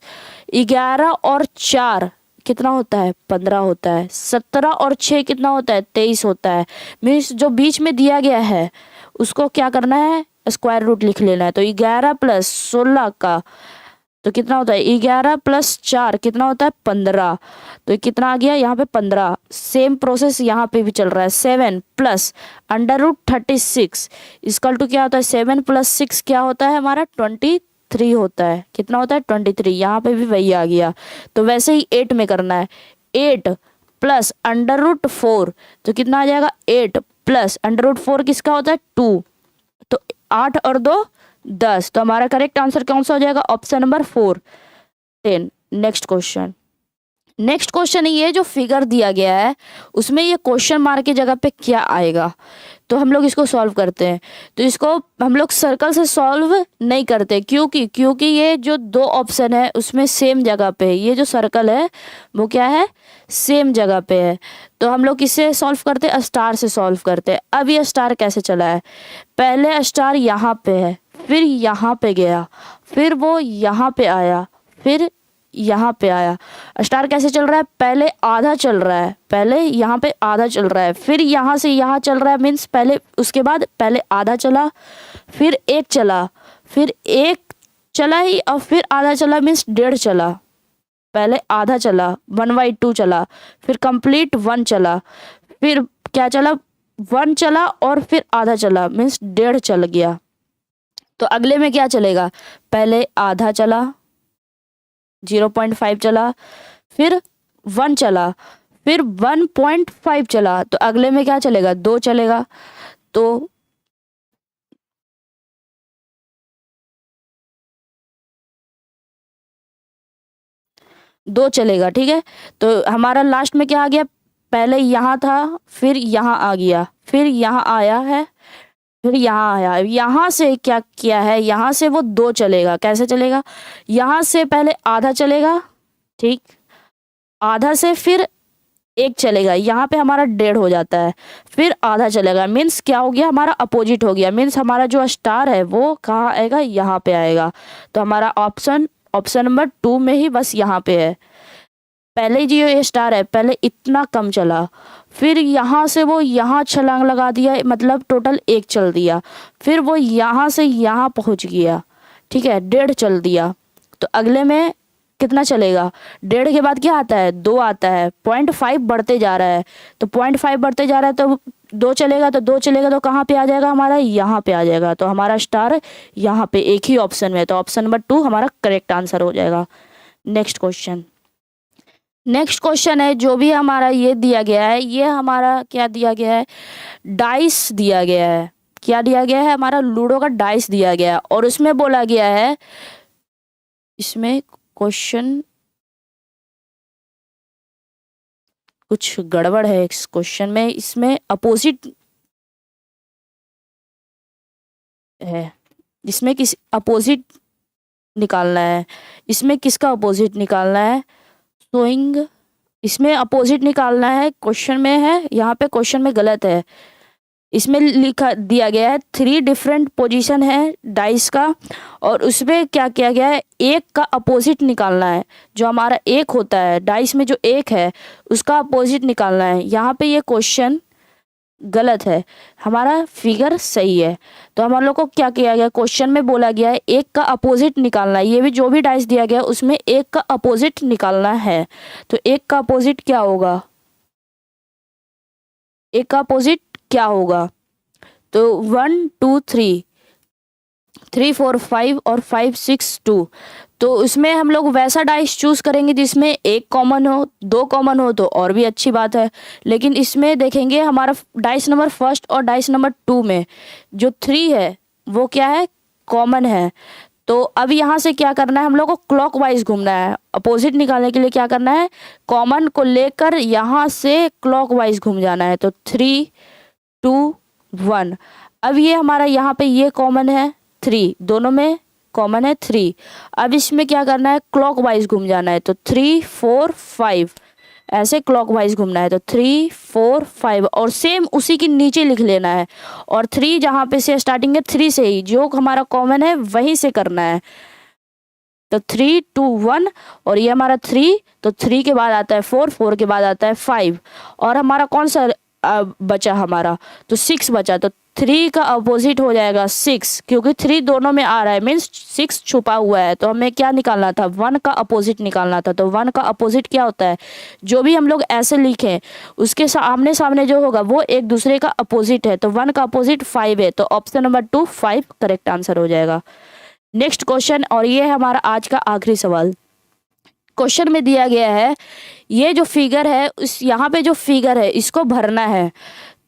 11 और 4 कितना होता है 15 होता है, 17 और 6 कितना होता है 23 होता है। मीन्स जो बीच में दिया गया है उसको क्या करना है, स्क्वायर रूट लिख लेना है। तो 11 + 16 का तो कितना होता है, 11 + 4 कितना होता है 15, तो कितना आ गया यहाँ पे 15। सेम प्रोसेस यहाँ पे भी चल रहा है। 7 + √36 इक्वल टू क्या होता है, 7 + 6 क्या होता है हमारा 23 होता है। कितना होता है 23, यहाँ पे भी वही आ गया। तो वैसे ही 8 में करना है, 8 + √4 तो कितना आ जाएगा, 8 + √4 किसका होता है 2, तो 8 और 2 10, तो हमारा करेक्ट आंसर कौन सा हो जाएगा, ऑप्शन नंबर 4 10। नेक्स्ट क्वेश्चन ये जो फिगर दिया गया है उसमें ये क्वेश्चन मार्क की जगह पे क्या आएगा, तो हम लोग इसको सॉल्व करते हैं। तो इसको हम लोग सर्कल से सॉल्व नहीं करते, क्योंकि ये जो 2 ऑप्शन है उसमें सेम जगह पे है, ये जो सर्कल है वो क्या है सेम जगह पे है। तो हम लोग किससे सॉल्व करते हैं, स्टार से सॉल्व करते हैं। अब ये स्टार कैसे चला है, पहले स्टार यहाँ पे है, फिर यहाँ पे गया, फिर वो यहाँ पे आया, फिर यहाँ पे आया। स्टार कैसे चल रहा है, पहले आधा चल रहा है, पहले यहाँ पे आधा चल रहा है, फिर यहाँ से यहाँ चल रहा है, मीन्स पहले उसके बाद पहले आधा चला, फिर एक चला, फिर एक चला ही, और फिर आधा चला मीन्स 1.5 चला। पहले आधा चला 1/2 चला, फिर कंप्लीट 1 चला, फिर क्या चला 1 चला, और फिर आधा चला मीन्स 1.5 चल गया। तो अगले में क्या चलेगा, पहले आधा चला 0.5 चला, फिर 1 चला, फिर 1.5 चला, तो अगले में क्या चलेगा 2 चलेगा। तो दो चलेगा, ठीक है। तो हमारा लास्ट में क्या आ गया, पहले यहाँ था, फिर यहाँ आ गया, फिर यहाँ आया है, फिर यहाँ आया। यहाँ से क्या किया है, यहाँ से वो 2 चलेगा। कैसे चलेगा, यहाँ से पहले आधा चलेगा, ठीक, आधा से फिर 1 चलेगा, यहाँ पे हमारा 1.5 हो जाता है, फिर आधा चलेगा, मीन्स क्या हो गया हमारा अपोजिट हो गया, मीन्स हमारा जो स्टार है वो कहाँ आएगा, यहाँ पे आएगा। तो हमारा ऑप्शन नंबर 2 में ही बस यहाँ पे है। पहले जो ये स्टार है पहले इतना कम चला, फिर यहाँ से वो यहाँ छलांग लगा दिया, मतलब टोटल 1 चल दिया, फिर वो यहाँ से यहाँ पहुँच गया, ठीक है 1.5 चल दिया। तो अगले में कितना चलेगा, 1.5 के बाद क्या आता है 2 आता है, 0.5 बढ़ते जा रहा है, तो 0.5 बढ़ते जा रहा है, तो 2 चलेगा, तो 2 चलेगा तो कहाँ पे आ जाएगा हमारा, यहाँ पे आ जाएगा। तो हमारा स्टार यहाँ पे एक ही ऑप्शन में है, तो ऑप्शन नंबर 2 हमारा करेक्ट आंसर हो जाएगा। नेक्स्ट क्वेश्चन है जो भी हमारा ये दिया गया है, ये हमारा क्या दिया गया है, डाइस दिया गया है। क्या दिया गया है, हमारा लूडो का डाइस दिया गया है, और उसमें बोला गया है, इसमें क्वेश्चन कुछ गड़बड़ है इस क्वेश्चन में, इसमें अपोजिट है। जिसमें किस अपोजिट निकालना है। इसमें किसका अपोजिट निकालना है? शोइंग, इसमें अपोजिट निकालना है, क्वेश्चन में है, यहाँ पे क्वेश्चन में गलत है। इसमें लिखा दिया गया है 3 डिफरेंट पोजीशन है डाइस का, और उसमें क्या किया गया है, एक का अपोजिट निकालना है। जो हमारा एक होता है डाइस में, जो एक है उसका अपोजिट निकालना है। यहाँ पे ये क्वेश्चन गलत है, हमारा फिगर सही है। तो हम लोग को क्या किया गया, क्वेश्चन में बोला गया है एक का अपोजिट निकालना है। ये भी जो भी डाइस दिया गया है उसमें एक का अपोजिट निकालना है। तो एक का अपोजिट क्या होगा? एक का अपोजिट क्या होगा? तो 1 2 3 3 4 5 और 5 6 2। तो उसमें हम लोग वैसा डाइस चूज करेंगे जिसमें एक कॉमन हो, 2 कॉमन हो तो और भी अच्छी बात है। लेकिन इसमें देखेंगे हमारा डाइस नंबर फर्स्ट और डाइस नंबर 2 में जो 3 है वो क्या है, कॉमन है। तो अब यहाँ से क्या करना है, हम लोग को क्लॉकवाइज घूमना है। अपोजिट निकालने के लिए क्या करना है, कॉमन को लेकर यहाँ से क्लॉकवाइज घूम जाना है। तो 3 2 1। अब ये हमारा यहाँ पे ये कॉमन है 3, दोनों में कॉमन है 3। अब इसमें क्या करना है, क्लॉकवाइज घूम जाना है। तो 3 4 5 ऐसे क्लॉकवाइज घूमना है। तो 3 4 5 और सेम उसी के नीचे लिख लेना है। और 3 जहाँ पे से स्टार्टिंग है 3 से ही, जो हमारा कॉमन है वहीं से करना है। तो 3 2 1 और ये हमारा 3, तो 3 के बाद आता है 4, 4 के बाद आता है 5 और हमारा कौन सा बचा हमारा, तो 6 बचा। तो 3 का अपोजिट हो जाएगा 6, क्योंकि 3 दोनों में आ रहा है, मीन्स 6 छुपा हुआ है। तो हमें क्या निकालना था, 1 का अपोजिट निकालना था। तो 1 का अपोजिट क्या होता है, जो भी हम लोग ऐसे लिखें उसके आमने सामने जो होगा वो एक दूसरे का अपोजिट है। तो 1 का अपोजिट 5 है, तो ऑप्शन नंबर 2 5 करेक्ट आंसर हो जाएगा। नेक्स्ट क्वेश्चन, और ये है हमारा आज का आखिरी सवाल। क्वेश्चन में दिया गया है ये जो फिगर है, उस यहाँ पे जो फिगर है इसको भरना है।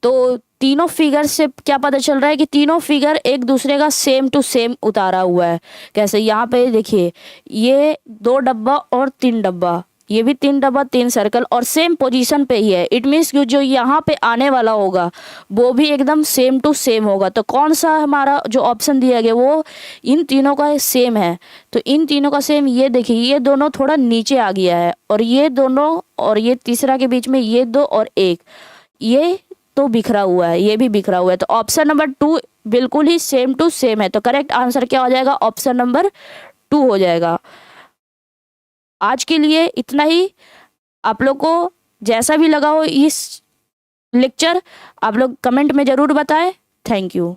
तो तीनों फिगर से क्या पता चल रहा है कि तीनों फिगर एक दूसरे का सेम टू सेम उतारा हुआ है। कैसे, यहाँ पे देखिए ये 2 डब्बा और 3 डब्बा, ये भी 3 डब्बा 3 सर्कल और सेम पोजीशन पे ही है। इट मीन्स जो यहाँ पे आने वाला होगा वो भी एकदम सेम टू सेम होगा। तो कौन सा हमारा जो ऑप्शन दिया गया वो इन तीनों का सेम है। तो इन तीनों का सेम, ये देखिए ये दोनों थोड़ा नीचे आ गया है और ये दोनों और ये तीसरा के बीच में ये 2 और 1, ये तो बिखरा हुआ है, ये भी बिखरा हुआ है। तो ऑप्शन नंबर 2 बिल्कुल ही सेम टू सेम है। तो करेक्ट आंसर क्या हो जाएगा, ऑप्शन नंबर 2 हो जाएगा। आज के लिए इतना ही। आप लोग को जैसा भी लगा हो इस लेक्चर, आप लोग कमेंट में ज़रूर बताएं। Thank you.